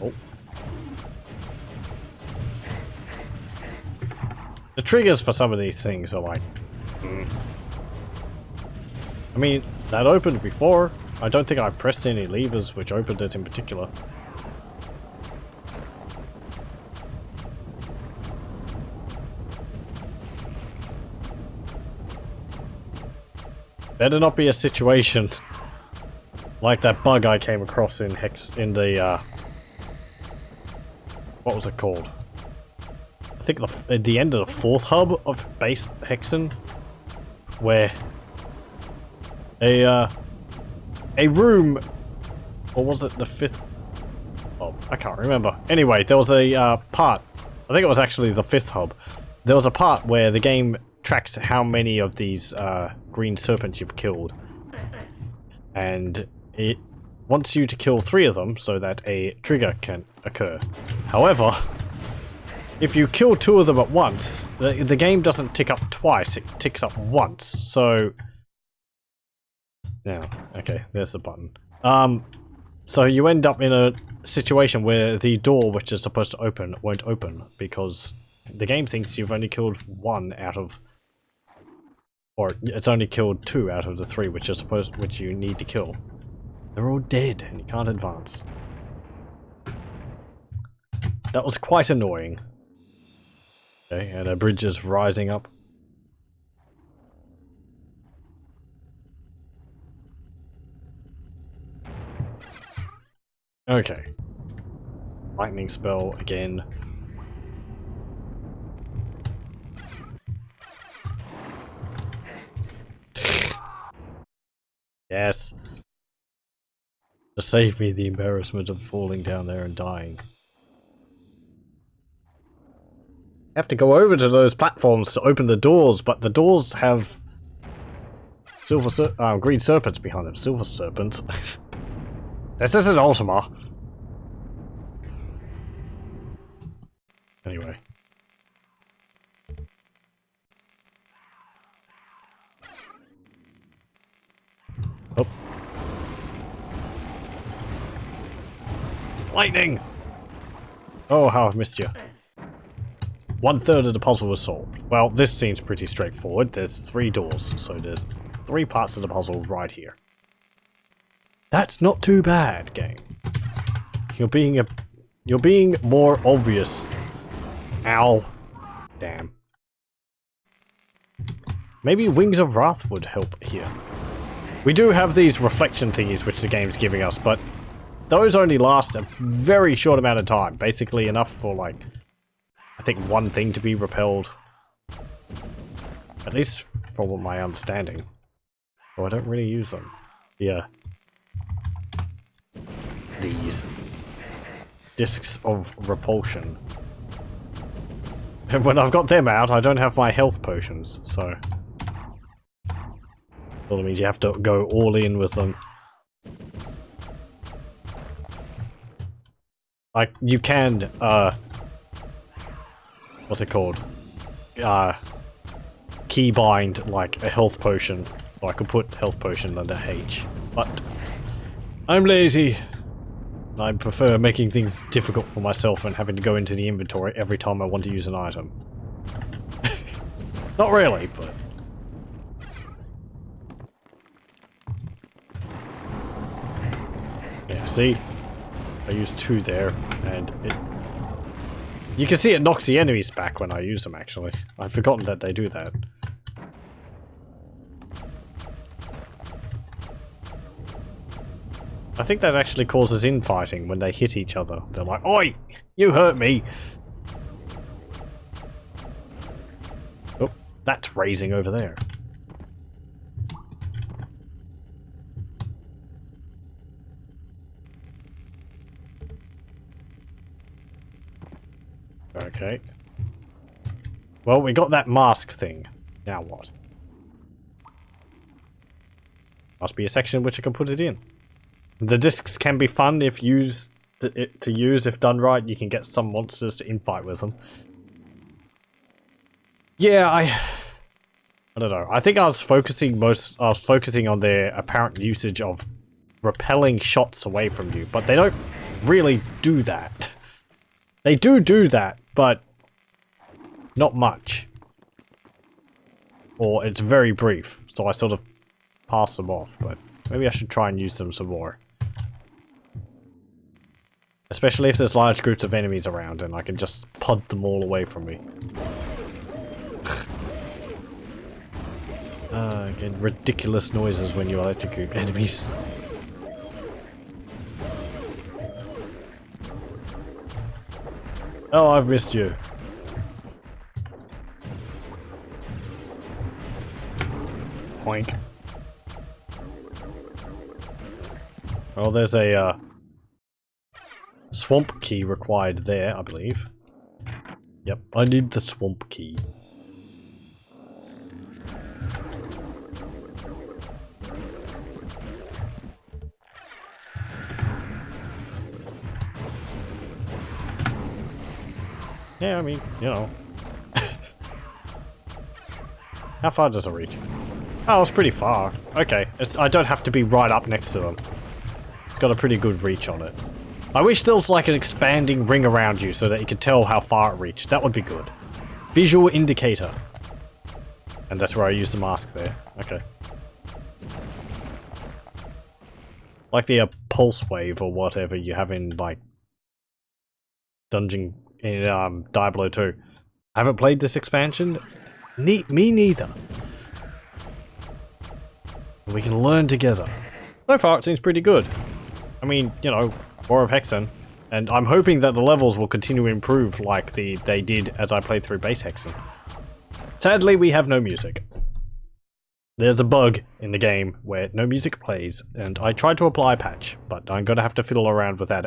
Oh. The triggers for some of these things are like... I mean, that opened before. I don't think I pressed any levers which opened it in particular. Better not be a situation like that bug I came across in what was it called? I think at the end of the 4th hub of base Hexen, where a room, or was it the 5th? Oh, I can't remember. Anyway, there was a part. I think it was actually the 5th hub. There was a part where the game tracks how many of these green serpents you've killed, and it wants you to kill 3 of them so that a trigger can occur. However, if you kill 2 of them at once, the game doesn't tick up twice, it ticks up once, so... Now, okay, there's the button. So you end up in a situation where the door which is supposed to open won't open, because the game thinks you've only killed 1 out of... Or it's only killed 2 out of the 3 which you need to kill. They're all dead, and you can't advance. That was quite annoying. Okay, and a bridge is rising up. Okay. Lightning spell again. Yes. To save me the embarrassment of falling down there and dying. I have to go over to those platforms to open the doors, but the doors have green serpents behind them. Silver serpents. This isn't Ultima. Anyway. Lightning! Oh, how I've missed you. 1/3 of the puzzle was solved. Well, this seems pretty straightforward. There's 3 doors, so there's 3 parts of the puzzle right here. That's not too bad, game. You're being more obvious. Ow. Damn. Maybe Wings of Wrath would help here. We do have these reflection thingies which the game's giving us, but those only last a very short amount of time. Basically enough for, like, I think 1 thing to be repelled. At least from my understanding. Oh, I don't really use them. Yeah. These. Discs of repulsion. And when I've got them out, I don't have my health potions, so... Well, that means you have to go all in with them. Like, you can, what's it called? Keybind, like, a health potion. So I could put health potion under H. But, I'm lazy. I prefer making things difficult for myself and having to go into the inventory every time I want to use an item. Not really, but... Yeah, see? I used 2 there, and it... You can see it knocks the enemies back when I use them, actually. I'd forgotten that they do that. I think that actually causes infighting when they hit each other. They're like, "Oi! You hurt me!" Oh, that's raising over there. Okay. Well, we got that mask thing. Now what? Must be a section which I can put it in. The discs can be fun if used to use. If done right, you can get some monsters to infight with them. Yeah, I don't know. I think I was focusing on their apparent usage of repelling shots away from you, but they don't really do that. They do that, but not much. Or it's very brief, so I sort of pass them off, but maybe I should try and use them some more. Especially if there's large groups of enemies around and I can just punt them all away from me. Get ridiculous noises when you electrocute enemies. Oh, I've missed you. Poink. Well, there's a swamp key required there, I believe. Yep, I need the swamp key. Yeah, I mean, you know. How far does it reach? Oh, it's pretty far. Okay, I don't have to be right up next to them. It's got a pretty good reach on it. I wish there was like an expanding ring around you so that you could tell how far it reached. That would be good. Visual indicator. And that's where I use the mask there. Okay. Like the pulse wave or whatever you have in like dungeon in Diablo 2. I haven't played this expansion. Me neither. We can learn together. So far it seems pretty good. I mean, you know, War of Hexen. And I'm hoping that the levels will continue to improve like they did as I played through base Hexen. Sadly, we have no music. There's a bug in the game where no music plays, and I tried to apply a patch, but I'm gonna have to fiddle around with that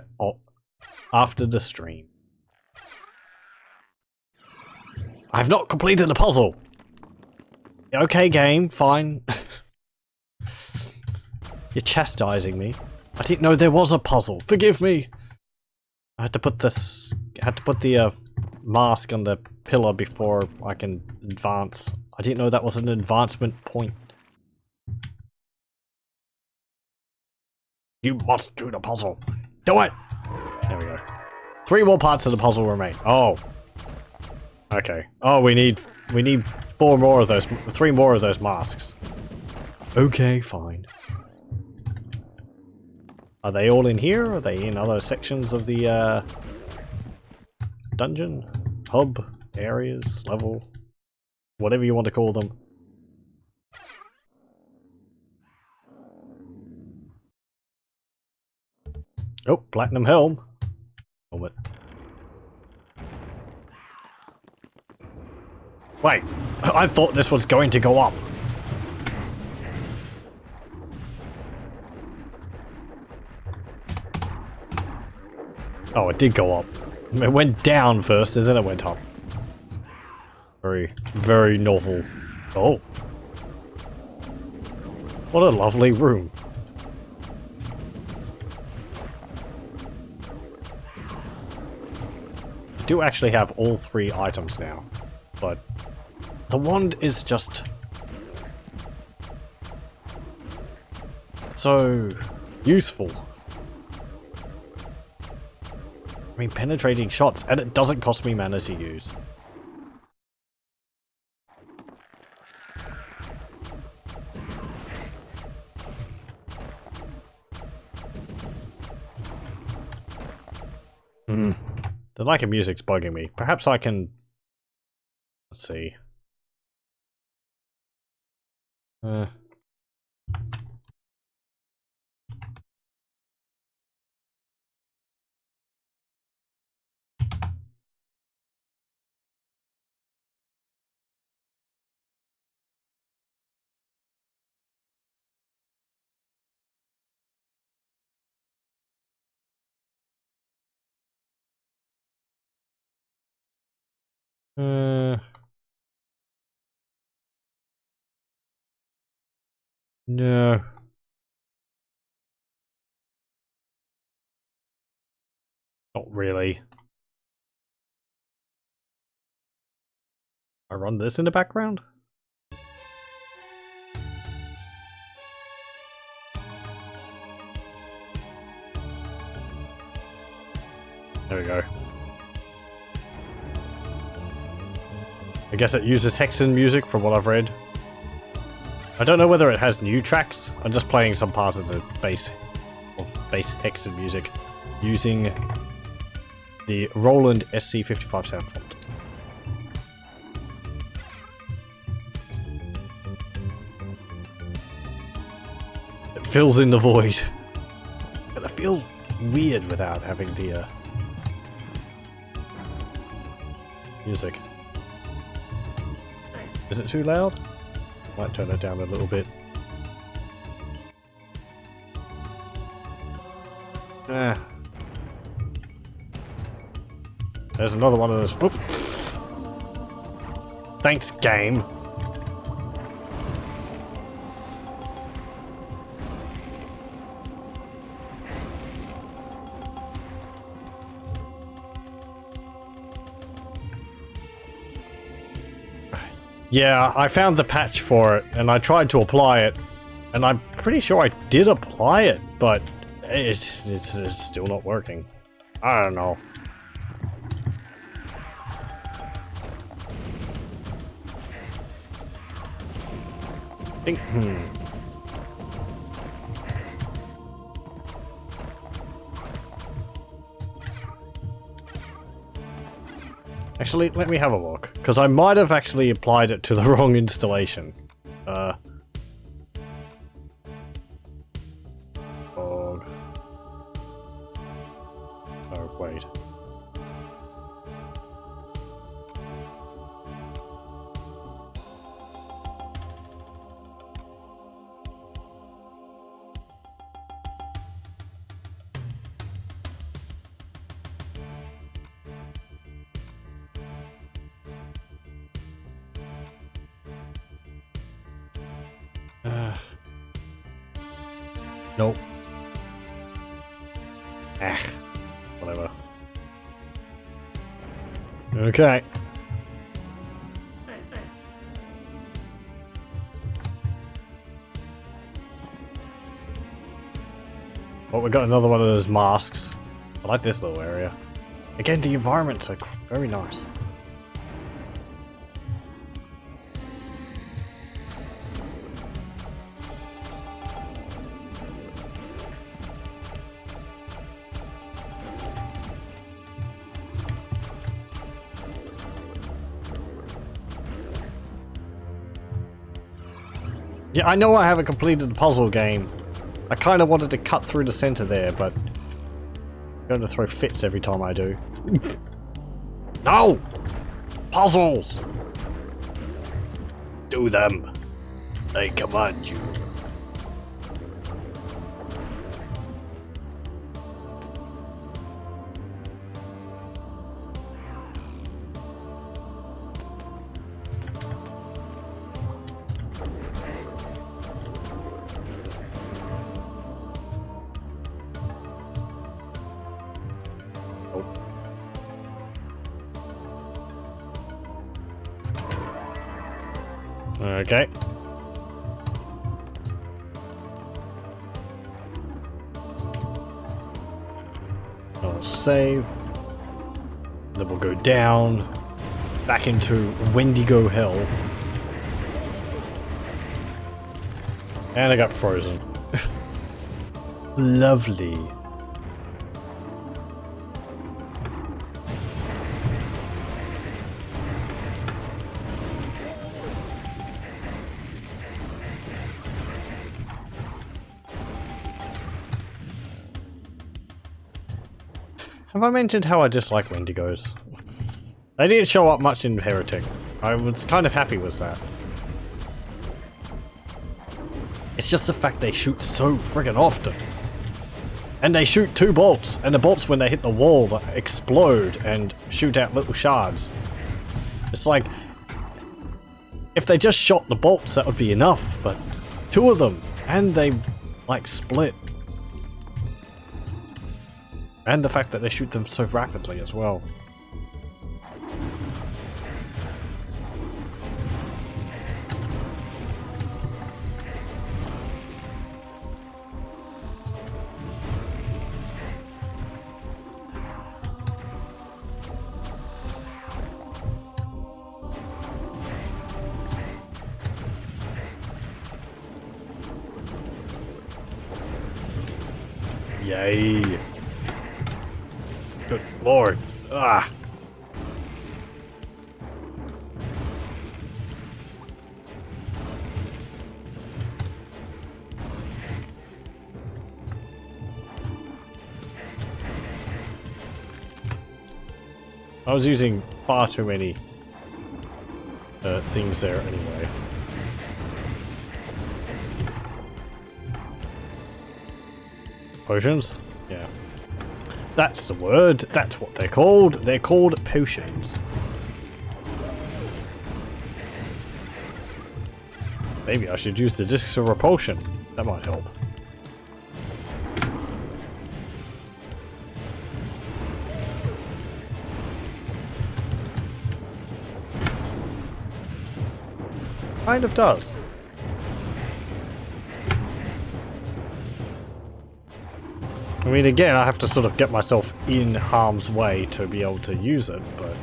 after the stream. I've not completed the puzzle! Okay, game, fine. You're chastising me. I didn't know there was a puzzle. Forgive me. I had to put this. I had to put the mask on the pillar before I can advance. I didn't know that was an advancement point. You must do the puzzle. Do it. There we go. 3 more parts of the puzzle remain. Oh. Okay. Oh, we need 4 more of those, 3 more of those masks. Okay, fine. Are they all in here? Are they in other sections of the dungeon? Hub? Areas? Level? Whatever you want to call them. Oh, platinum helm. Helmet. Wait, I thought this was going to go up. Oh, it did go up. It went down first and then it went up. Very, very novel. Oh. What a lovely room. I do actually have all 3 items now, but the wand is just so useful. I mean, penetrating shots, and it doesn't cost me mana to use. The lack of music's bugging me. Perhaps I can... Let's see. No. Not really. I run this in the background? There we go. I guess it uses Hexen music from what I've read. I don't know whether it has new tracks. I'm just playing some part of the base Hexen music using the Roland SC55 sound font. It fills in the void. And it feels weird without having the music. Is it too loud? Might turn it down a little bit. There's another one of those. Whoop. Thanks, game. Yeah, I found the patch for it, and I tried to apply it, and I'm pretty sure I did apply it, but it's still not working. I don't know. Actually, let me have a look, because I might have actually applied it to the wrong installation. Oh, wait. Nope. Whatever. Okay. Well, we got another one of those masks. I like this little area. Again, the environments are very nice. Yeah, I know I haven't completed the puzzle game. I kind of wanted to cut through the center there, but I'm going to throw fits every time I do. No! Puzzles! Do them. I command you. Okay. I'll save. Then we'll go down, back into Wendigo Hell. And I got frozen. Lovely. Have I mentioned how I dislike Wendigos? They didn't show up much in Heretic. I was kind of happy with that. It's just the fact they shoot so friggin' often. And they shoot 2 bolts, and the bolts when they hit the wall explode and shoot out little shards. It's like, if they just shot the bolts that would be enough, but 2 of them, and they like split. And the fact that they shoot them so rapidly as well. Yay. Good lord. Ah. I was using far too many things there anyway. Potions? Yeah. That's the word. That's what they're called. They're called potions. Maybe I should use the discs of repulsion. That might help. Kind of does. I mean, again, I have to sort of get myself in harm's way to be able to use it, but...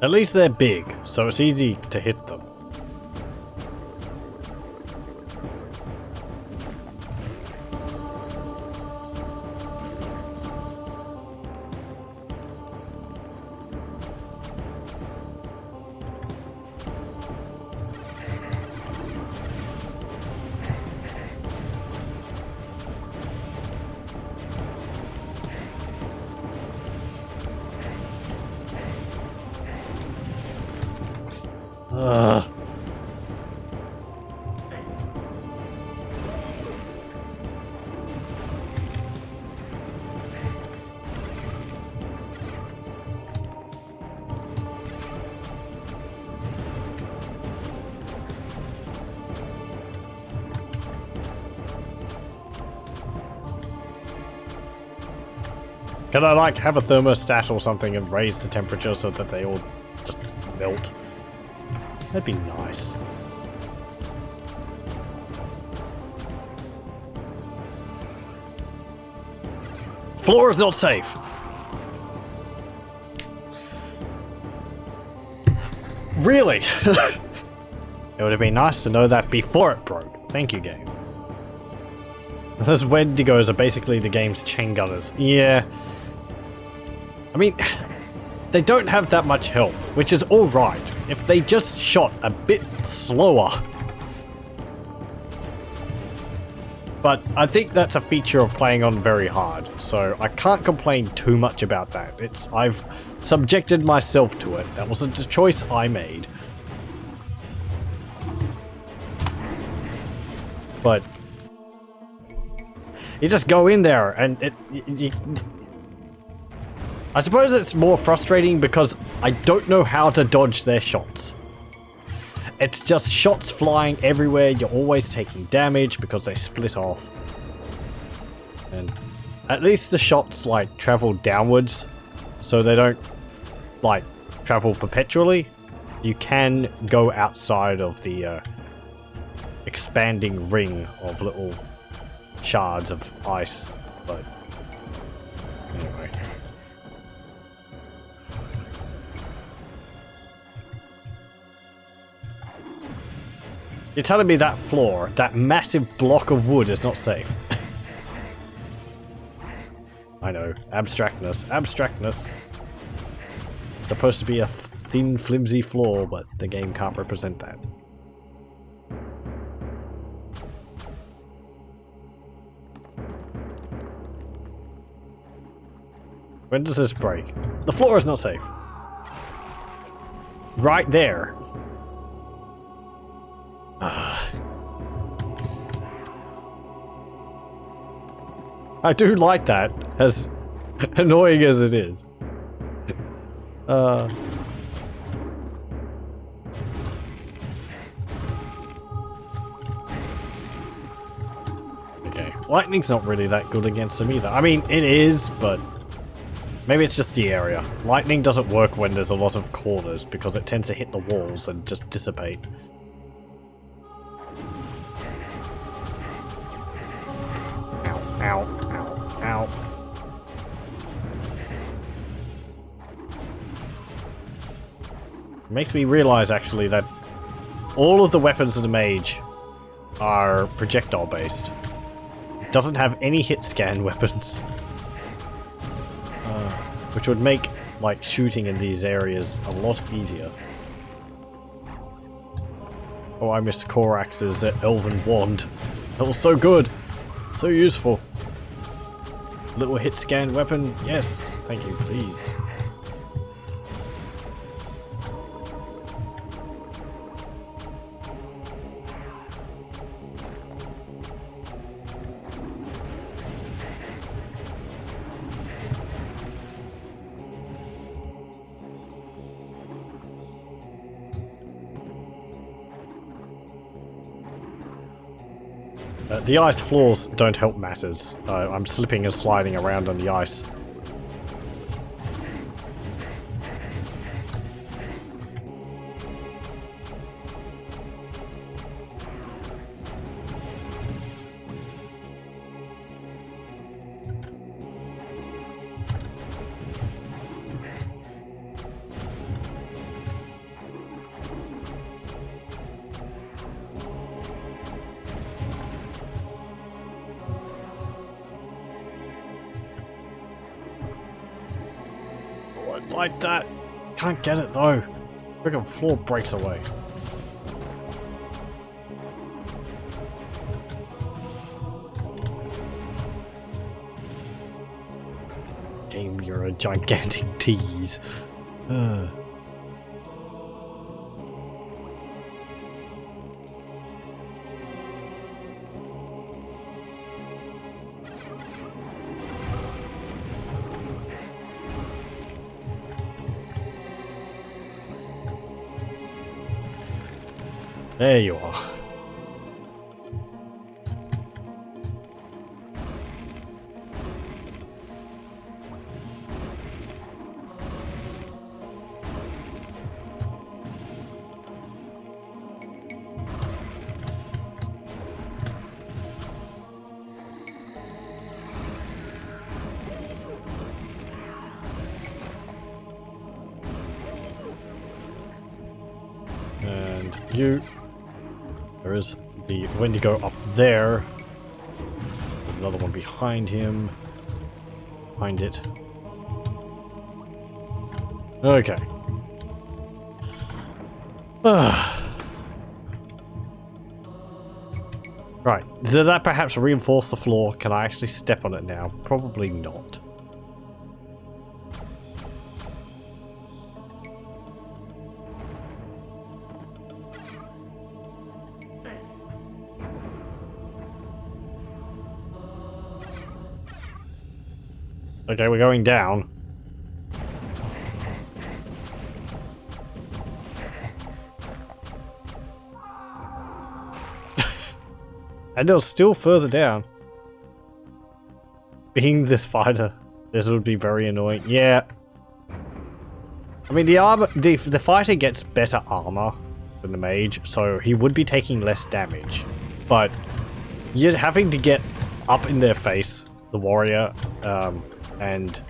At least they're big, so it's easy to hit them. Can I like have a thermostat or something and raise the temperature so that they all just melt? That'd be nice. Floor is not safe. Really? It would have been nice to know that before it broke. Thank you, game. Those Wendigos are basically the game's chain gunners. Yeah. I mean, they don't have that much health, which is alright. If they just shot a bit slower. But I think that's a feature of playing on very hard, so I can't complain too much about that. I've subjected myself to it. That wasn't a choice I made. But you just go in there and I suppose it's more frustrating because I don't know how to dodge their shots. It's just shots flying everywhere, you're always taking damage because they split off. And at least the shots like travel downwards, so they don't like travel perpetually. You can go outside of the expanding ring of little shards of ice, but anyway. You're telling me that floor, that massive block of wood is not safe? I know, abstractness, abstractness. It's supposed to be a thin, flimsy floor, but the game can't represent that. When does this break? The floor is not safe. Right there. I do like that, as annoying as it is. Okay, lightning's not really that good against them either. I mean, it is, but maybe it's just the area. Lightning doesn't work when there's a lot of corners because it tends to hit the walls and just dissipate. Ow, ow, ow. It makes me realize actually that all of the weapons of the mage are projectile based. It doesn't have any hit scan weapons. Which would make like shooting in these areas a lot easier. Oh, I missed Korax's elven wand. That was so good! So useful. Little hit scan weapon. Yes, thank you, please. The ice floors don't help matters. I'm slipping and sliding around on the ice. Like that. Can't get it though. Friggin' floor breaks away. Game, you're a gigantic tease. There you are. you. There is the Wendigo up there. There's another one behind him. Behind it. Okay. Right. Did that perhaps reinforce the floor? Can I actually step on it now? Probably not. Okay, we're going down. And they're still further down. Being this fighter, this would be very annoying. Yeah. I mean, the armor, the fighter gets better armor than the mage, so he would be taking less damage. But you're having to get up in their face, the warrior, and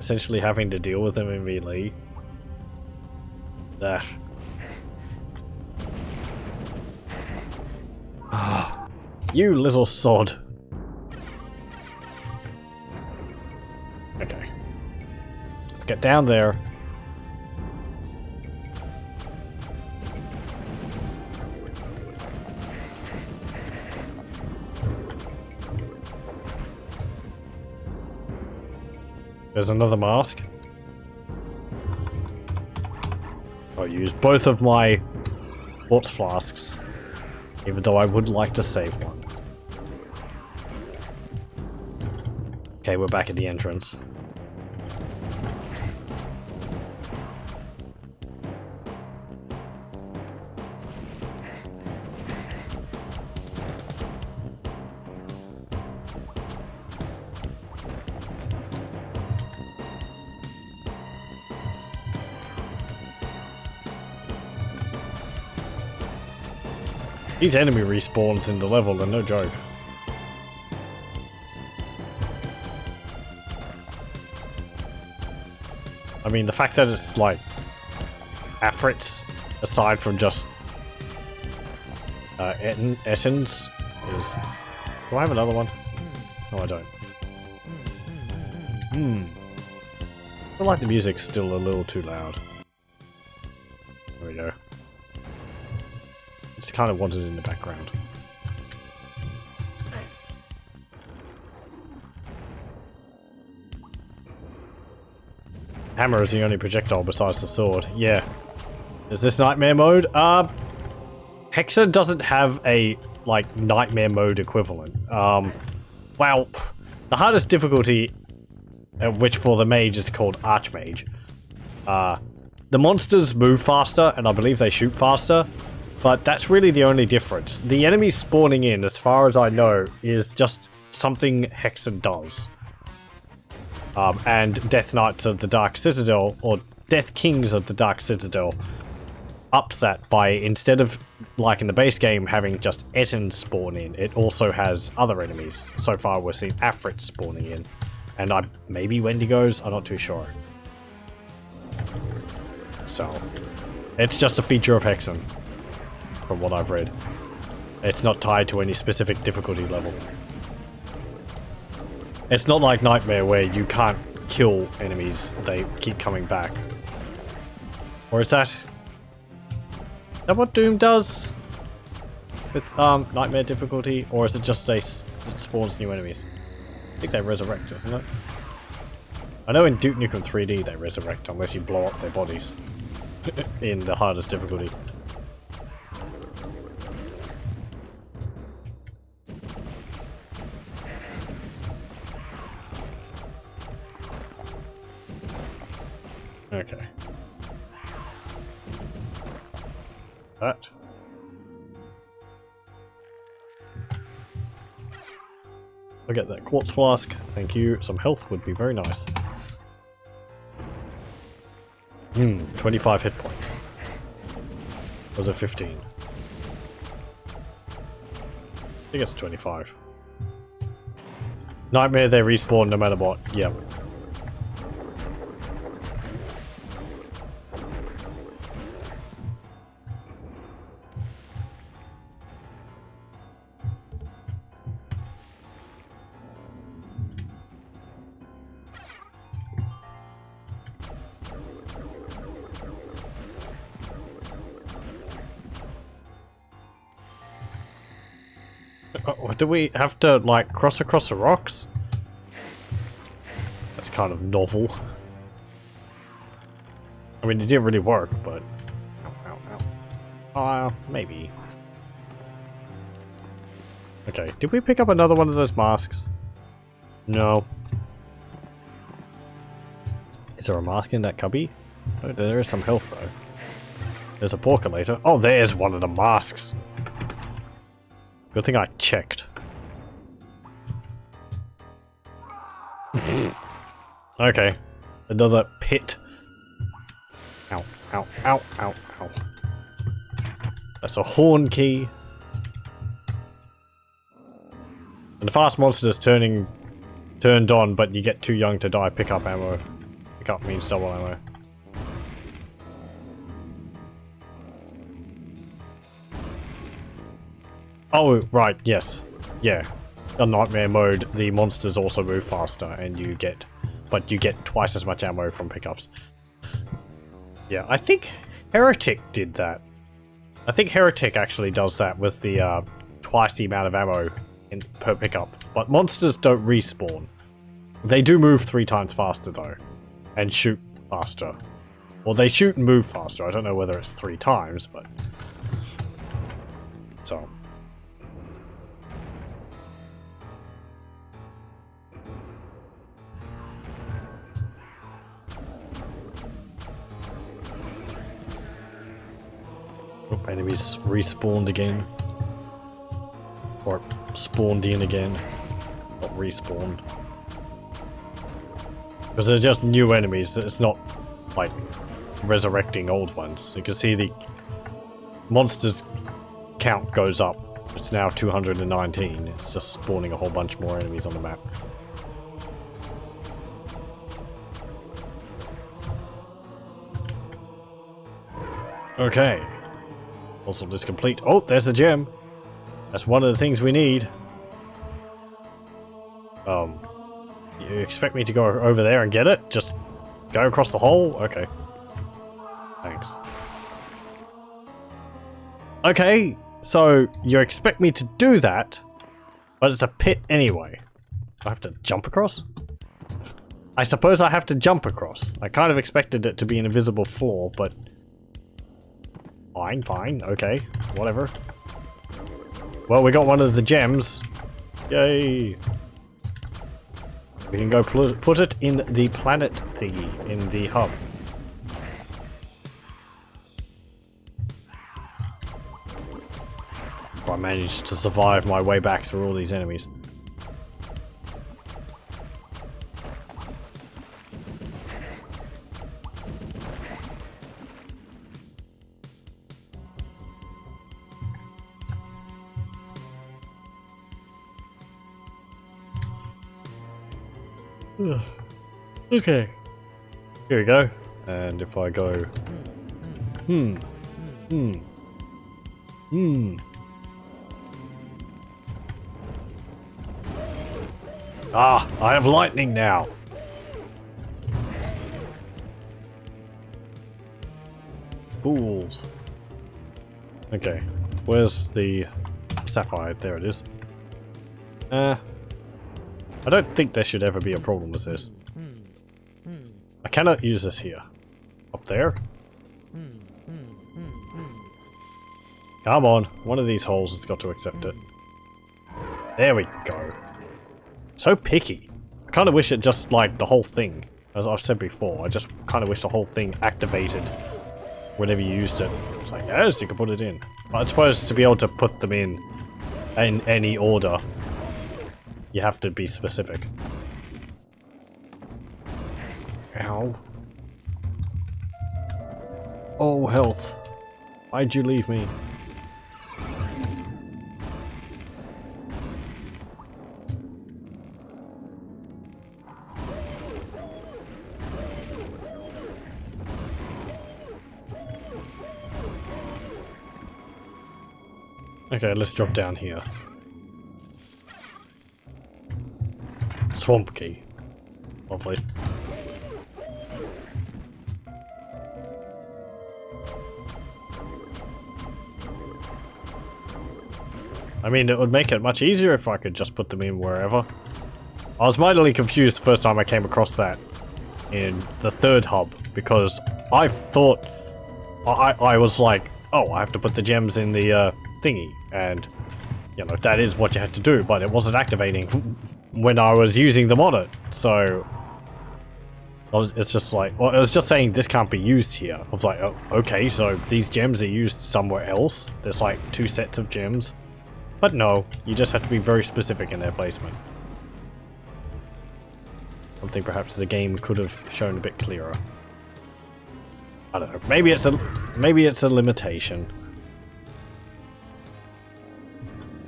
essentially having to deal with them in melee. Ugh. You little sod. Okay. Let's get down there. There's another mask. I'll use both of my quartz flasks, even though I would like to save one. Okay, we're back at the entrance. These enemy respawns in the level are no joke. I mean, the fact that it's like Afrits, aside from just Ettins, is... Do I have another one? No, I don't. I feel like the music's still a little too loud. There we go. Just kind of want it in the background. Hammer is the only projectile besides the sword. Yeah. Is this nightmare mode? Hexen doesn't have a, like, nightmare mode equivalent. Well, the hardest difficulty, which for the mage is called Archmage, the monsters move faster, and I believe they shoot faster, but that's really the only difference. The enemies spawning in, as far as I know, is just something Hexen does. And Death Knights of the Dark Citadel, or Deathkings of the Dark Citadel, ups that by, instead of, like in the base game, having just Ettins spawn in, it also has other enemies. So far we're seeing Afrits spawning in. And maybe Wendigos, I'm not too sure. So, it's just a feature of Hexen, from what I've read. It's not tied to any specific difficulty level. It's not like Nightmare where you can't kill enemies, they keep coming back. Or is that what Doom does? With Nightmare difficulty? Or is it just it spawns new enemies? I think they resurrect, isn't it? I know in Duke Nukem 3D they resurrect unless you blow up their bodies. In the hardest difficulty. Okay. That. I'll get that quartz flask. Thank you. Some health would be very nice. 25 hit points. Was it 15? I think it's 25. Nightmare, they respawn no matter what. Yep. Do we have to, like, cross across the rocks? That's kind of novel. I mean, it didn't really work, but... Ow, ow, ow. Maybe. Okay, did we pick up another one of those masks? No. Is there a mask in that cubby? Oh, there is some health, though. There's a porculator. Oh, there's one of the masks! Good thing I checked. Okay. Another pit. Ow, ow, ow, ow, ow. That's a horn key. And the fast monster's turned on, but you get too young to die. Pick up ammo. Pick up means double ammo. Oh, right, yes. Yeah. On Nightmare mode, the monsters also move faster, and you get twice as much ammo from pickups. Yeah, I think Heretic did that. I think Heretic actually does that with the twice the amount of ammo per pickup. But monsters don't respawn. They do move 3 times faster though, and shoot faster. Well, they shoot and move faster. I don't know whether it's 3 times, but so. Enemies respawned again. Or spawned in again. Not respawned. Because they're just new enemies, it's not like resurrecting old ones. You can see the monsters count goes up. It's now 219. It's just spawning a whole bunch more enemies on the map. Okay. Also, this complete. Oh, there's a gem. That's one of the things we need. You expect me to go over there and get it? Just go across the hole? Okay. Thanks. Okay, so you expect me to do that, but it's a pit anyway. I have to jump across? I suppose I have to jump across. I kind of expected it to be an invisible floor, but... Fine, okay, whatever. Well, we got one of the gems. Yay! We can go put it in the planet thingy, in the hub. If I managed to survive my way back through all these enemies. Okay. Here we go. And if I go... Ah! I have lightning now! Fools. Okay. Where's the sapphire? There it is. I don't think there should ever be a problem with this. I cannot use this here. Up there? Come on, one of these holes has got to accept it. There we go. So picky. I kind of wish it just, like, the whole thing, as I've said before, I just kind of wish the whole thing activated whenever you used it. It's like, yes, you can put it in. But I suppose to be able to put them in any order, you have to be specific. Ow. Oh, health. Why'd you leave me? Okay, let's drop down here. Swamp key. Lovely. I mean, it would make it much easier if I could just put them in wherever. I was mightily confused the first time I came across that in the third hub, because I thought... I was like, oh, I have to put the gems in the thingy, and, you know, that is what you had to do, but it wasn't activating when I was using them on it, so... it's just like, well, it was just saying this can't be used here. I was like, oh, okay, so these gems are used somewhere else? There's like 2 sets of gems? But no, you just have to be very specific in their placement. Something perhaps the game could have shown a bit clearer. I don't know. Maybe it's a limitation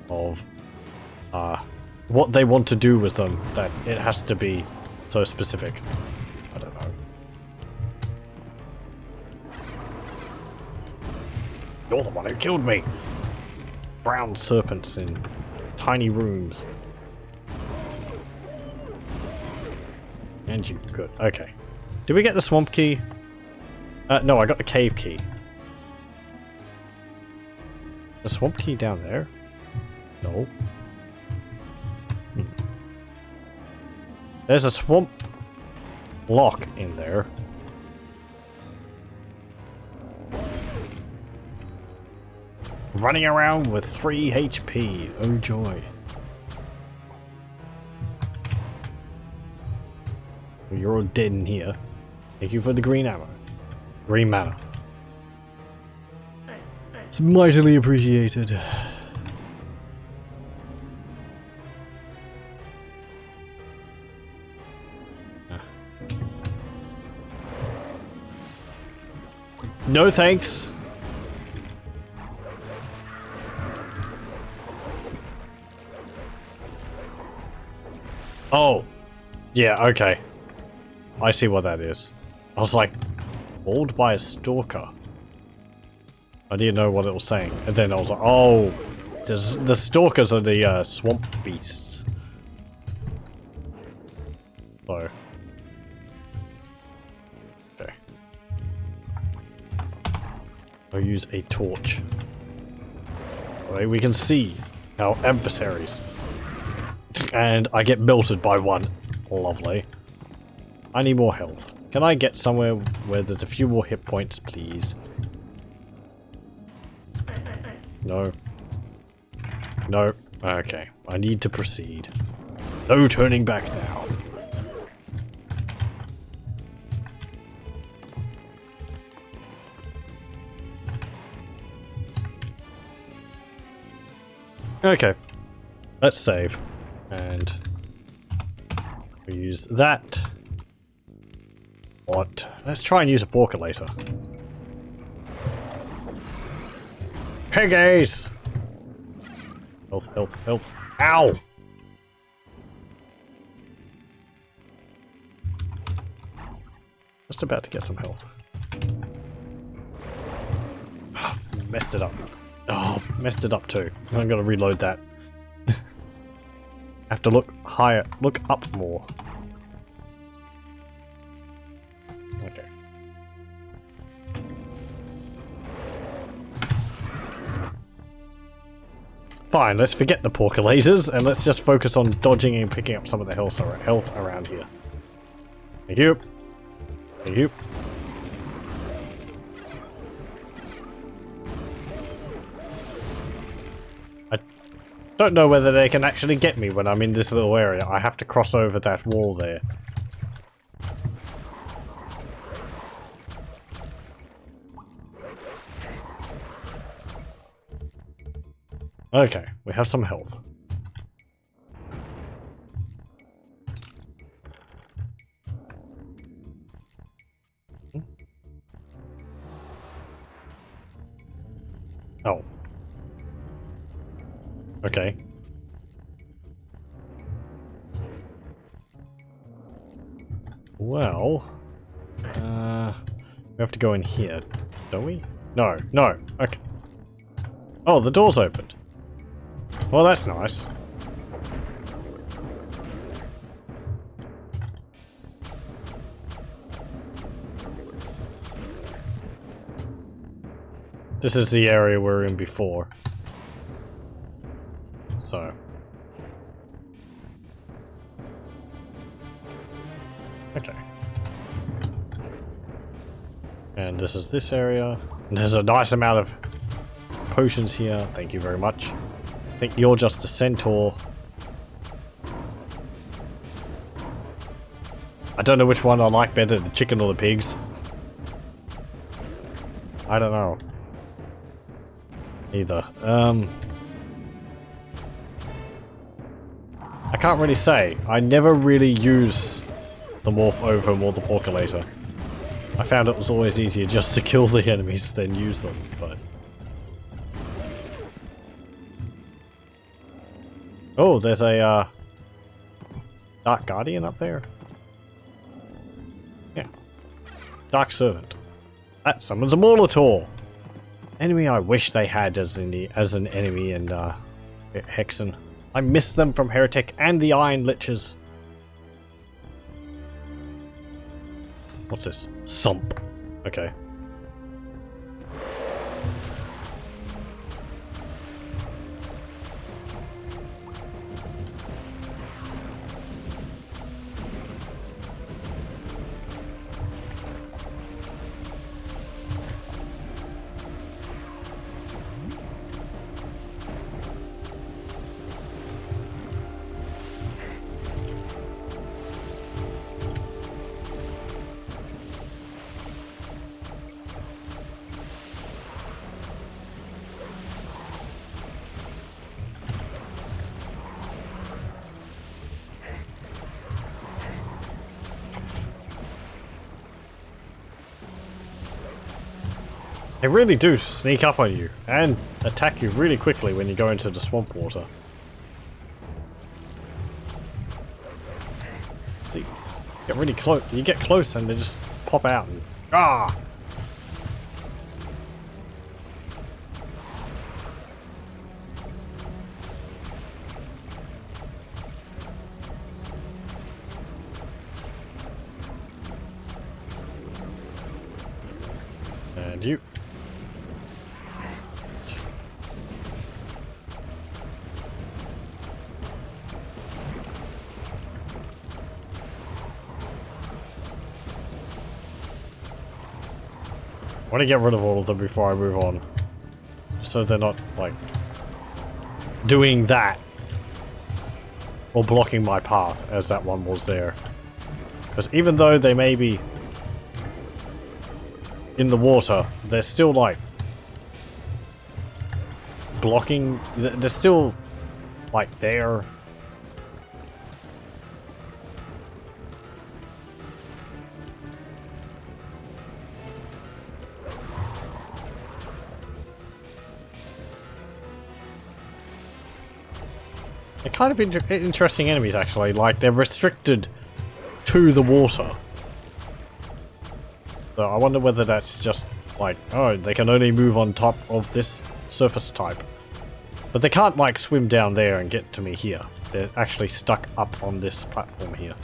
of what they want to do with them, that it has to be so specific. I don't know. You're the one who killed me! Brown serpents in tiny rooms. And you, good. Okay. Did we get the swamp key? No, I got the cave key. The swamp key down there? No. There's a swamp lock in there. Running around with 3 HP. Oh joy. Well, you're all dead in here. Thank you for the green ammo. Green mana. It's mightily appreciated. No thanks. Oh. Yeah, okay. I see what that is. I was like, mauled by a stalker. I didn't know what it was saying. And then I was like, oh, the stalkers are the swamp beasts. So. Okay. I'll use a torch. Right, we can see our adversaries. And I get melted by one. Lovely. I need more health. Can I get somewhere where there's a few more hit points, please? No. No. Okay. I need to proceed. No turning back now. Okay. Let's save. And we use that. What? Let's try and use a porker later. Piggies! Health, health, health. Ow! Just about to get some health. Messed it up. Oh, messed it up too. I'm gonna reload that. Have to look higher, look up more. Okay. Fine, let's forget the porker lasers and let's just focus on dodging and picking up some of the health around here. Thank you. Thank you. I don't know whether they can actually get me when I'm in this little area. I have to cross over that wall there. Okay, we have some health. Oh. Okay. Well, we have to go in here, don't we? No, no. Okay. Oh, the door's opened. Well, that's nice. This is the area we were in before. So. Okay. And this is this area. And there's a nice amount of potions here. Thank you very much. I think you're just a centaur. I don't know which one I like better, the chicken or the pigs. I don't know. Either. I can't really say. I never really use the Morph Ovum or the Porculator. I found it was always easier just to kill the enemies than use them, but... Oh, there's a, Dark Guardian up there? Yeah. Dark Servant. That summons a Molitor! Enemy I wish they had as an enemy in, Hexen. I miss them from Heretic and the Iron Liches. What's this? Sump. Okay. They really do sneak up on you and attack you really quickly when you go into the swamp water. See, get really close. You get close and they just pop out and ah. And you. I want to get rid of all of them before I move on. So they're not, like, doing that. Or blocking my path, as that one was there. Because even though they may be in the water, they're still, like, blocking. They're still, like, there. They're kind of interesting enemies, actually. Like, they're restricted to the water. So I wonder whether that's just like, oh, they can only move on top of this surface type. But they can't, like, swim down there and get to me here. They're actually stuck up on this platform here.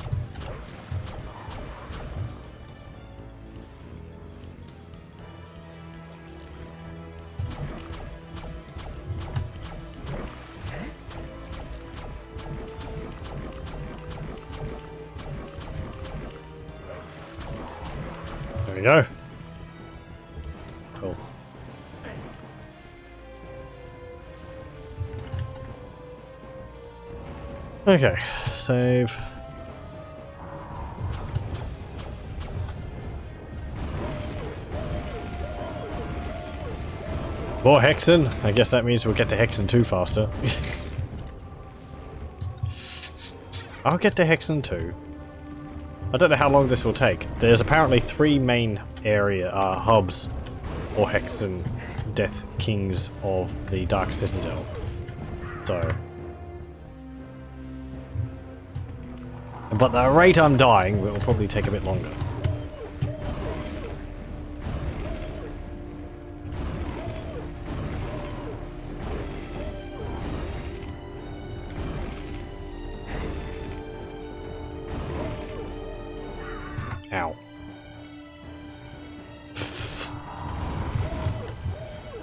There we go. Cool. Okay, save. More Hexen. I guess that means we'll get to Hexen 2 faster. I'll get to Hexen 2. I don't know how long this will take. There's apparently 3 main area hubs or Hexen Deathkings of the Dark Citadel. So, but the rate I'm dying, it will probably take a bit longer. Ow.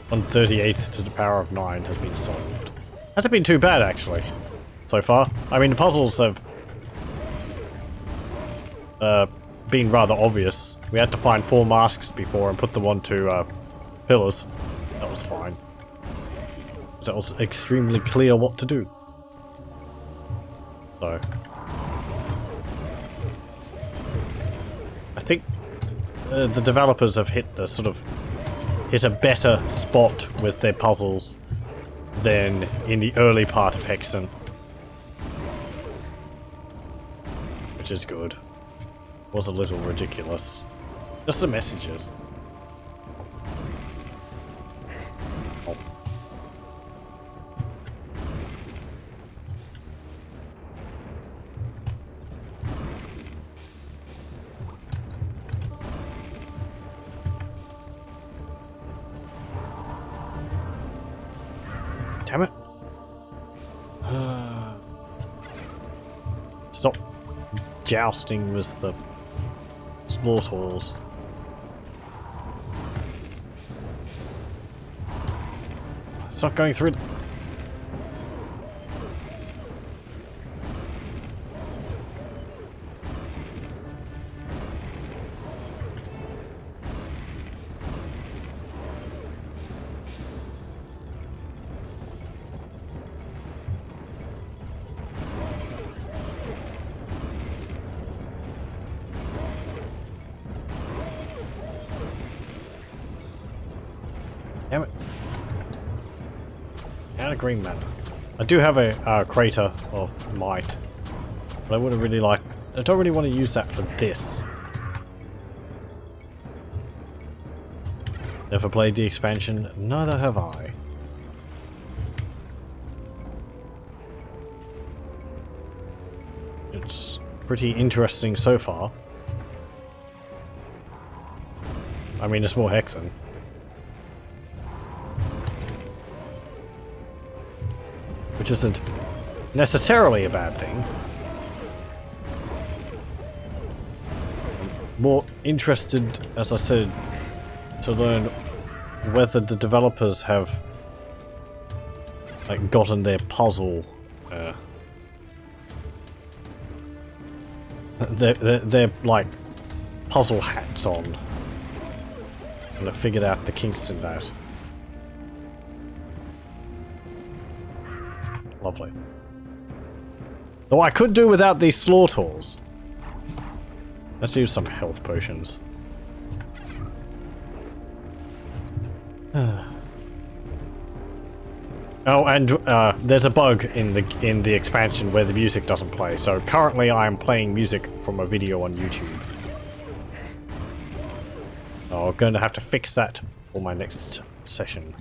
1/38 to the power of 9 has been solved. Hasn't been too bad, actually, so far. I mean, the puzzles have been rather obvious. We had to find 4 masks before and put them onto pillars. That was fine. That was extremely clear what to do. So, I think the developers have hit a better spot with their puzzles than in the early part of Hexen, which is good. Was a little ridiculous. Just the messages. Oh. Damn it. Stop jousting with the slaughters. It's not going through. Damn it. And a green mana. I do have a crater of might, but I wouldn't really like. I don't really want to use that for this. Never played the expansion, neither have I. It's pretty interesting so far. I mean, it's more Hexen. Which isn't necessarily a bad thing. I'm more interested, as I said, to learn whether the developers have like gotten their puzzle their like puzzle hats on and have figured out the kinks in that. Lovely. Though I could do without these slaughters. Let's use some health potions. Oh, and there's a bug in the expansion where the music doesn't play. So currently I am playing music from a video on YouTube. Oh, I'm going to have to fix that for my next session.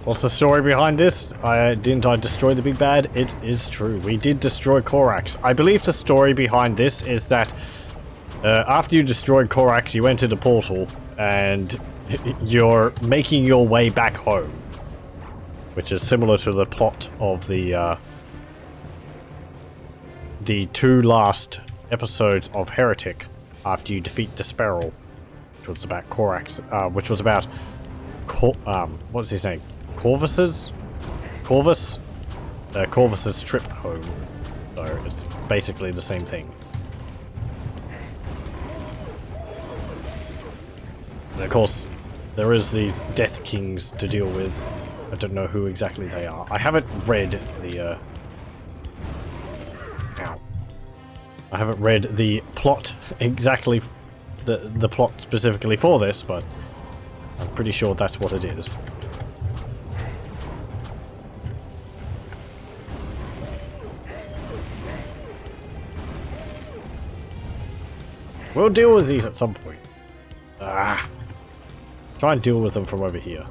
What's the story behind this? Didn't I destroy the big bad? It is true. We did destroy Korax. I believe the story behind this is that after you destroyed Korax, you entered a portal and you're making your way back home. Which is similar to the plot of the 2 last episodes of Heretic after you defeat Desperal, which was about Korax, which was about what's his name? Corvus's trip home. So it's basically the same thing. And of course, there is these Deathkings to deal with. I don't know who exactly they are. I haven't read the I haven't read the plot exactly, the plot specifically for this, but I'm pretty sure that's what it is. We'll deal with these at some point. Ah. Try and deal with them from over here.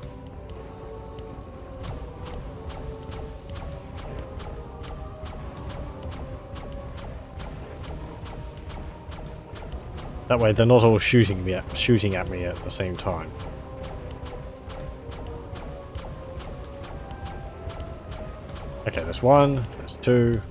That way they're not all shooting at me at the same time. Okay, there's one, there's two.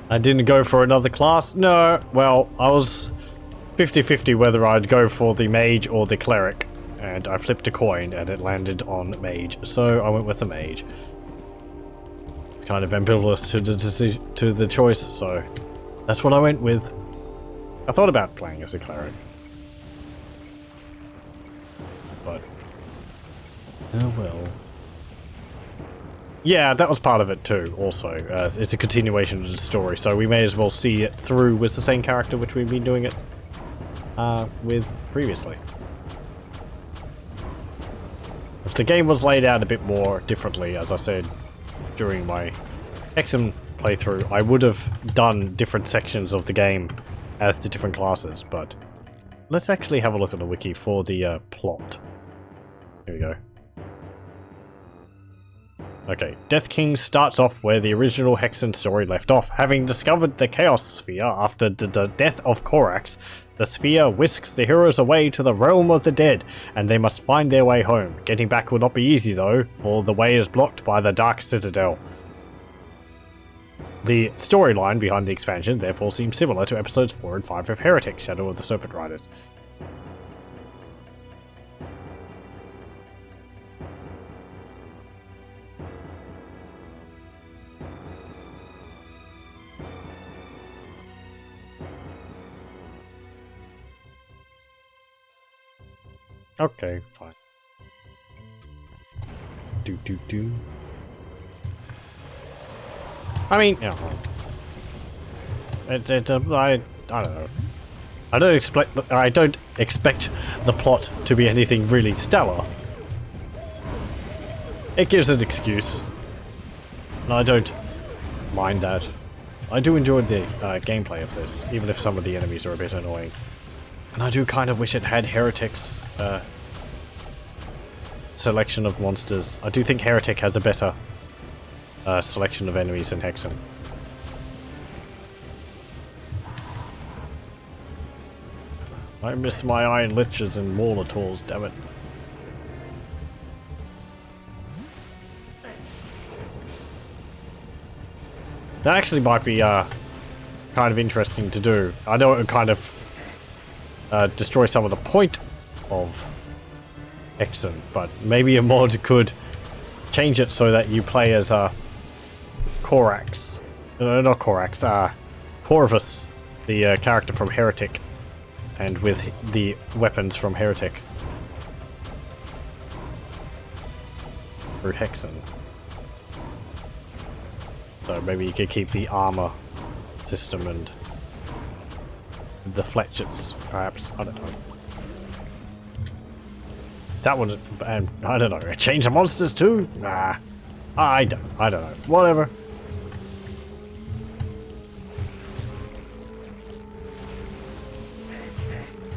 I didn't go for another class? No, well, I was 50-50 whether I'd go for the mage or the cleric. And I flipped a coin and it landed on mage, so I went with the mage. Kind of ambivalent to the choice, so that's what I went with. I thought about playing as a cleric. But, oh well. Yeah, that was part of it too, also. It's a continuation of the story, so we may as well see it through with the same character which we've been doing it with previously. If the game was laid out a bit more differently, as I said during my Hexen playthrough, I would have done different sections of the game as the different classes, but let's actually have a look at the wiki for the plot. Here we go. Okay, Deathkings starts off where the original Hexen story left off. Having discovered the Chaos Sphere after the death of Korax, the sphere whisks the heroes away to the realm of the dead, and they must find their way home. Getting back will not be easy though, for the way is blocked by the Dark Citadel. The storyline behind the expansion therefore seems similar to episodes 4 and 5 of Heretic, Shadow of the Serpent Riders. Okay, fine. Do. I mean, yeah. I don't know. I don't expect the plot to be anything really stellar. It gives an excuse, and I don't mind that. I do enjoy the gameplay of this, even if some of the enemies are a bit annoying. And I do kind of wish it had Heretic's selection of monsters. I do think Heretic has a better selection of enemies than Hexen. I miss my Iron Liches and Maulators, damn it. That actually might be kind of interesting to do. I know it would kind of destroy some of the point of Hexen, but maybe a mod could change it so that you play as Korax. Not Korax, Corvus, the character from Heretic, and with the weapons from Heretic. Through Hexen. So maybe you could keep the armor system and the fletchets, perhaps. I don't know. That would, and I don't know. Change the monsters too? Nah, I don't know. Whatever.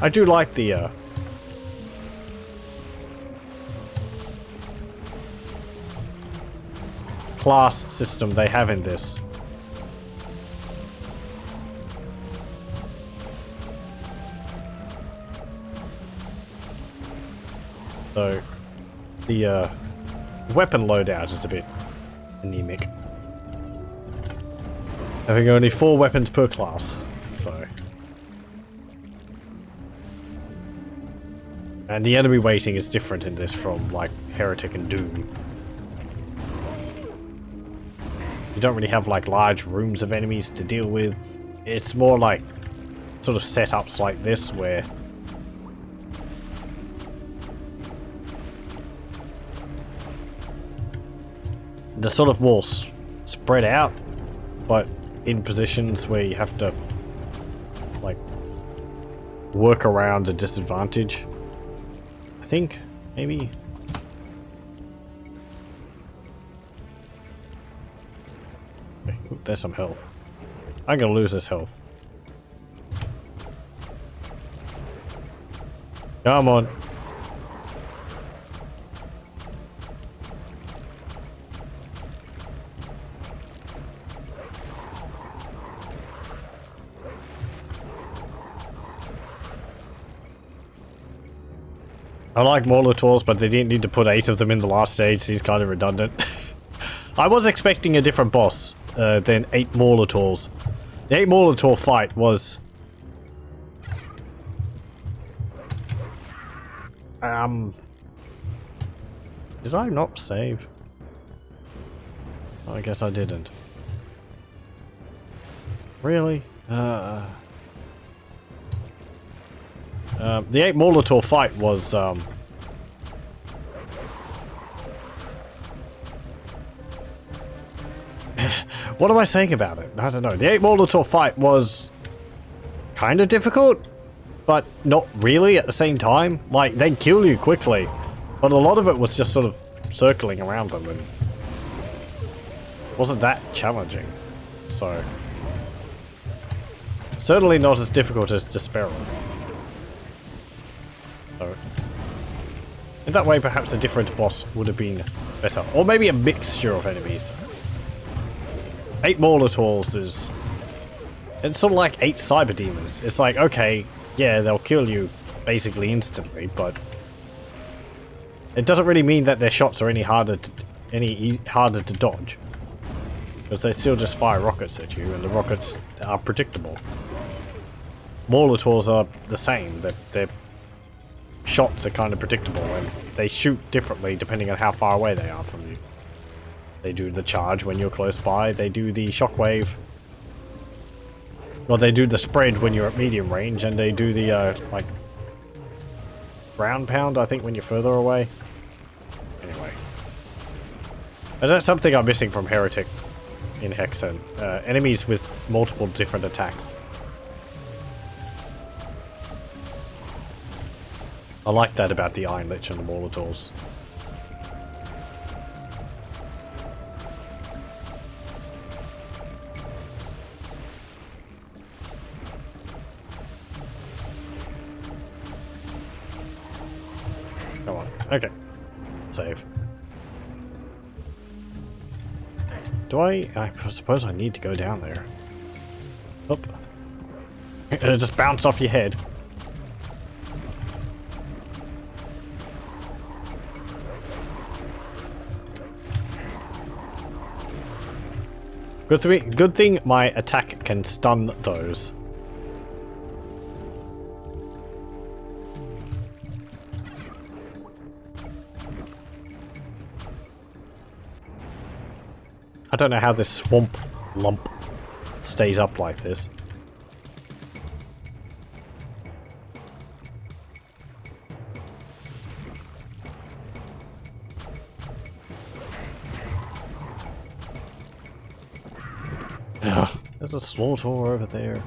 I do like the class system they have in this. So, the weapon loadout is a bit anemic. Having only 4 weapons per class, so. And the enemy weighting is different in this from, like, Heretic and Doom. You don't really have, like, large rooms of enemies to deal with. It's more like sort of setups like this where the sort of more spread out, but in positions where you have to like work around a disadvantage. I think maybe. Ooh, there's some health. I'm gonna lose this health. Come on. I like Molotovs, but they didn't need to put 8 of them in the last stage. Seems kind of redundant. I was expecting a different boss than 8 Molotovs. The 8 Molotov fight was... Did I not save? I guess I didn't. Really? The 8 Molotov fight was, what am I saying about it? I don't know. The 8 Molotov fight was kind of difficult, but not really at the same time. Like, they'd kill you quickly, but a lot of it was just sort of circling around them, and wasn't that challenging. So, certainly not as difficult as Despero. So, in that way, perhaps a different boss would have been better. Or maybe a mixture of enemies. 8 Molotovs is... It's sort of like 8 Cyber Demons. It's like, okay, yeah, they'll kill you basically instantly, but... It doesn't really mean that their shots are any harder to dodge. Because they still just fire rockets at you, and the rockets are predictable. Molotovs are the same. Their shots are kind of predictable, and they shoot differently depending on how far away they are from you. They do the charge when you're close by, they do the shockwave. Well, they do the spread when you're at medium range, and they do the, like, ground pound, I think, when you're further away. Anyway. And that's something I'm missing from Heretic in Hexen. Enemies with multiple different attacks. I like that about the Iron Lich and the Molotovs. Come on. Okay. Save. Do I suppose I need to go down there. Oop. It'll just bounce off your head. Good thing my attack can stun those. I don't know how this swamp lump stays up like this. Ugh, there's a slaughter over there.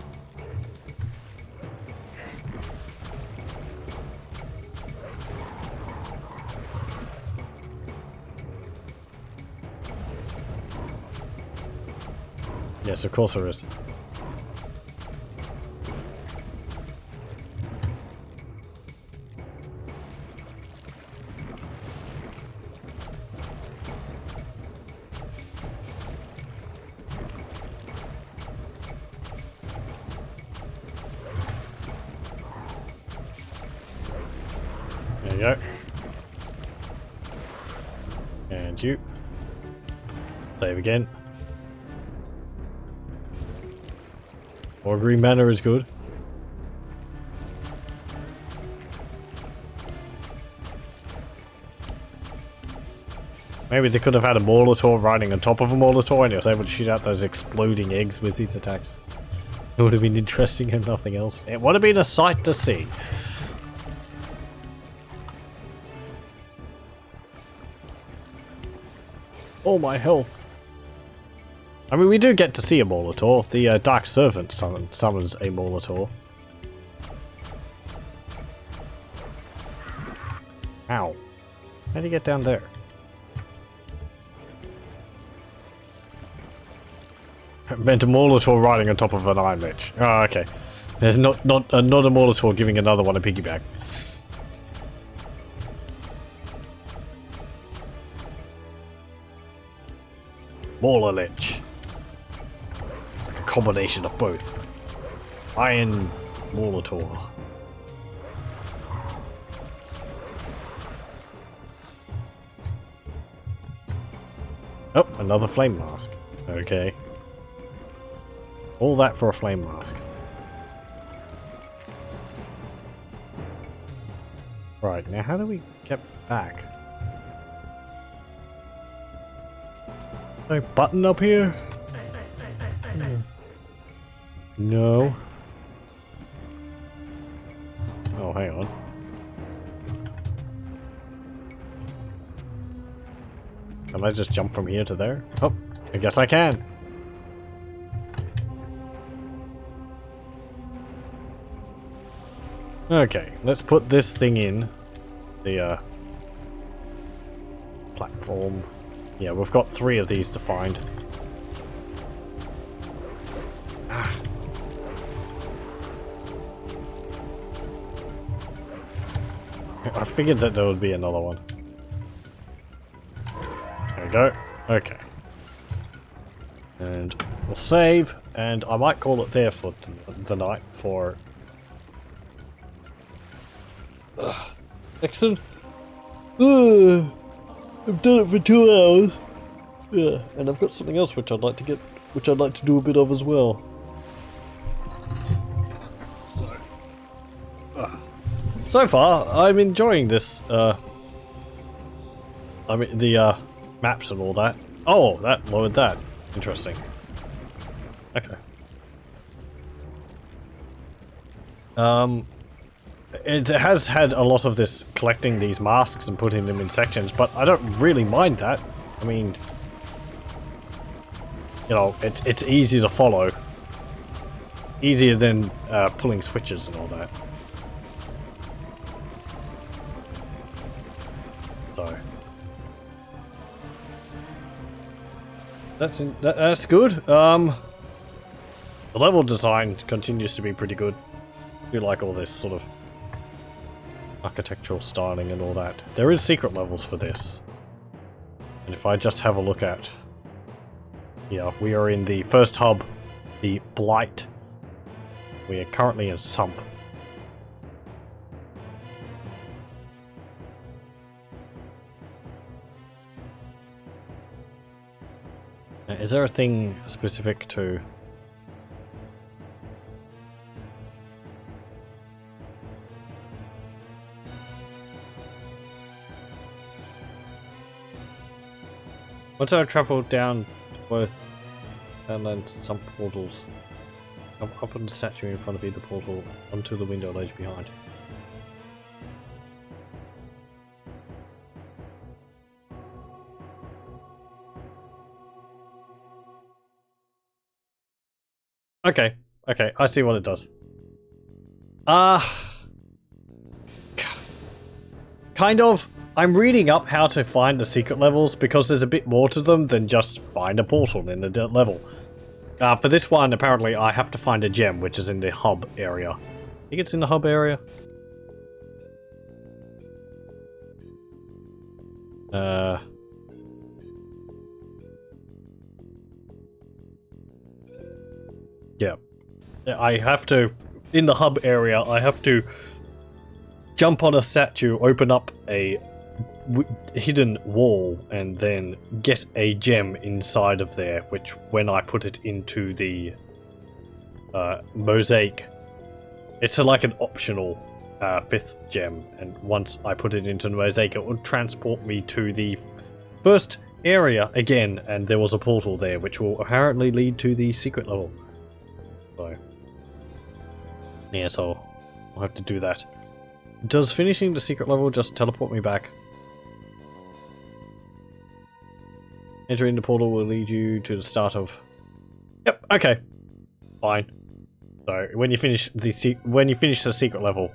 Yes, of course there is. There you go. And you. Save again. More green mana is good. Maybe they could have had a Molotov riding on top of a Molotov and he was able to shoot out those exploding eggs with these attacks. It would have been interesting and nothing else. It would have been a sight to see. All my health. I mean, we do get to see a Molitor. The Dark Servant summons a Molitor. Ow. How do you get down there? I meant a Molitor riding on top of an Iron Lich. Oh, okay. There's not a Molitor giving another one a piggyback. Mauler Lich. Like a combination of both. Iron Molitor. Oh, another flame mask. Okay. All that for a flame mask. Right, now how do we get back? No button up here? No. Oh, hang on. Can I just jump from here to there? Oh, I guess I can. Okay, let's put this thing in the platform. Yeah, we've got 3 of these to find. Ah. I figured that there would be another one. There we go. Okay. And we'll save, and I might call it there for the night for... Hexen? I've done it for 2 hours. Yeah, and I've got something else which I'd like to do a bit of as well. So far, I'm enjoying this. I mean the maps and all that. Oh, that lowered that. Interesting. Okay. It has had a lot of this collecting these masks and putting them in sections, but I don't really mind that. I mean, you know, it's easy to follow. Easier than pulling switches and all that. So that's good. The level design continues to be pretty good. I do like all this sort of architectural styling and all that. There is secret levels for this. And if I just have a look at... Yeah, we are in the first hub, the Blight. We are currently in Sump. Is there a thing specific to... Once I travel down to both downland and some portals, I'm up on the statue in front of either portal onto the window ledge behind. Okay, I see what it does. Kind of. I'm reading up how to find the secret levels because there's a bit more to them than just find a portal in the level. For this one, apparently I have to find a gem, which is in the hub area. I think it's in the hub area. Yeah. I have to, in the hub area, I have to jump on a statue, open up a hidden wall, and then get a gem inside of there, which when I put it into the mosaic, it's like an optional 5th gem, and once I put it into the mosaic, it would transport me to the first area again, and there was a portal there, which will apparently lead to the secret level. So, yeah, so I'll have to do that. Does finishing the secret level just teleport me back? Entering the portal will lead you to the start of... Yep, okay. Fine. So, when you finish the secret level,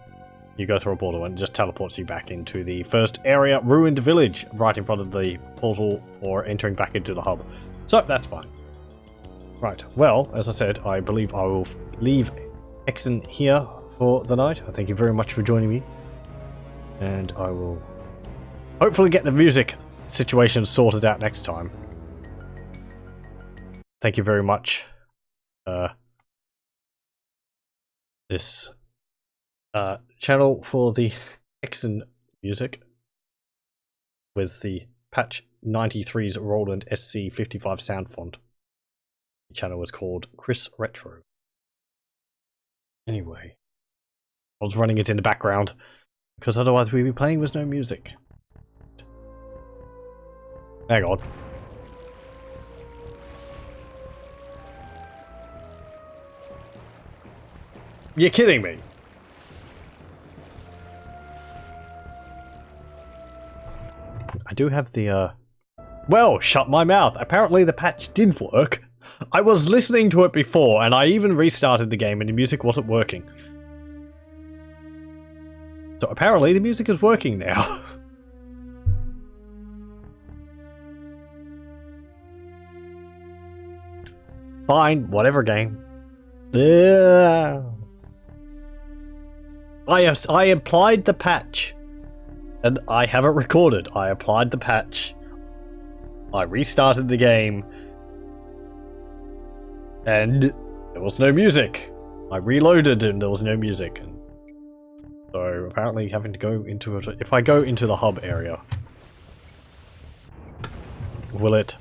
you go through a portal and it just teleports you back into the first area, Ruined Village, right in front of the portal for entering back into the hub. So, that's fine. Right, well, as I said, I believe I will leave Hexen here for the night. I thank you very much for joining me. And I will hopefully get the music situation sorted out next time. Thank you very much. This channel for the Hexen music with the patch 93's Roland SC55 sound font. The channel was called Chris Retro. Anyway, I was running it in the background because otherwise we'd be playing with no music. Hang on. You're kidding me. I do have the, well, shut my mouth. Apparently the patch did work. I was listening to it before, and I even restarted the game and the music wasn't working. So apparently the music is working now. Fine, whatever game. I applied the patch. And I have it recorded. I applied the patch. I restarted the game. And there was no music. I reloaded and there was no music. And so apparently having to go into it. If I go into the hub area, will it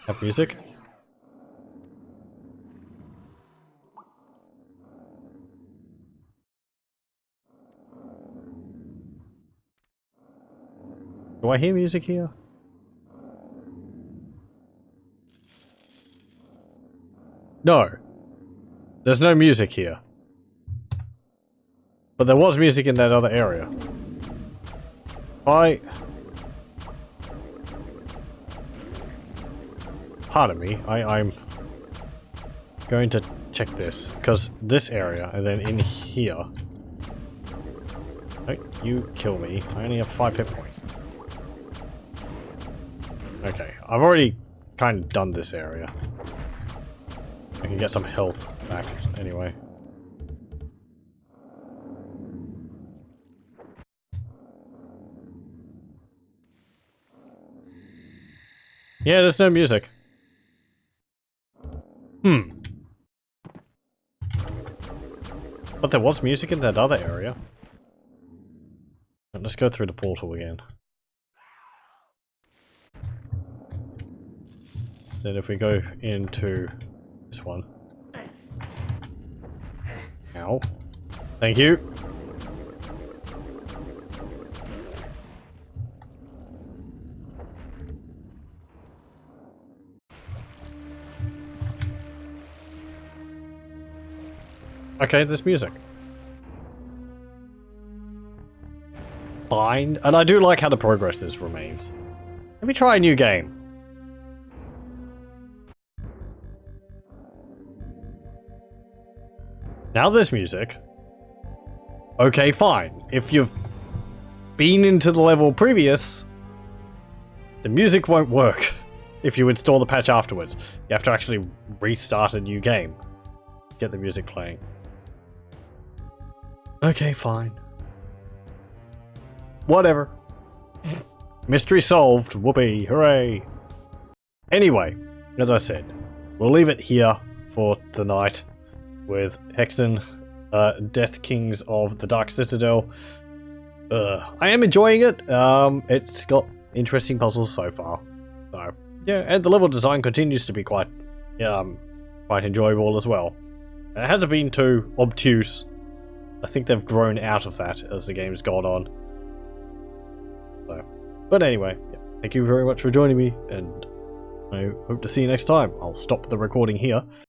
have music? Do I hear music here? No. There's no music here. But there was music in that other area. Pardon me, I'm going to check this. Because this area, and then in here... Don't you kill me. I only have 5 hit points. Okay, I've already kind of done this area. I can get some health back anyway. Yeah, there's no music. But there was music in that other area. Let's go through the portal again. Then if we go into this one. Ow. Thank you. Okay, there's music. Fine. And I do like how the progress this remains. Let me try a new game. Now there's music. Okay, fine. If you've been into the level previous, the music won't work if you install the patch afterwards. You have to actually restart a new game. Get the music playing. Okay, fine. Whatever. Mystery solved. Whoopee. Hooray. Anyway, as I said, we'll leave it here for the night with Hexen, Deathkings of the Dark Citadel. I am enjoying it. It's got interesting puzzles so far. So, yeah, and the level design continues to be quite enjoyable as well. It hasn't been too obtuse. I think they've grown out of that as the game's gone on. So, but anyway, yeah, thank you very much for joining me, and I hope to see you next time. I'll stop the recording here.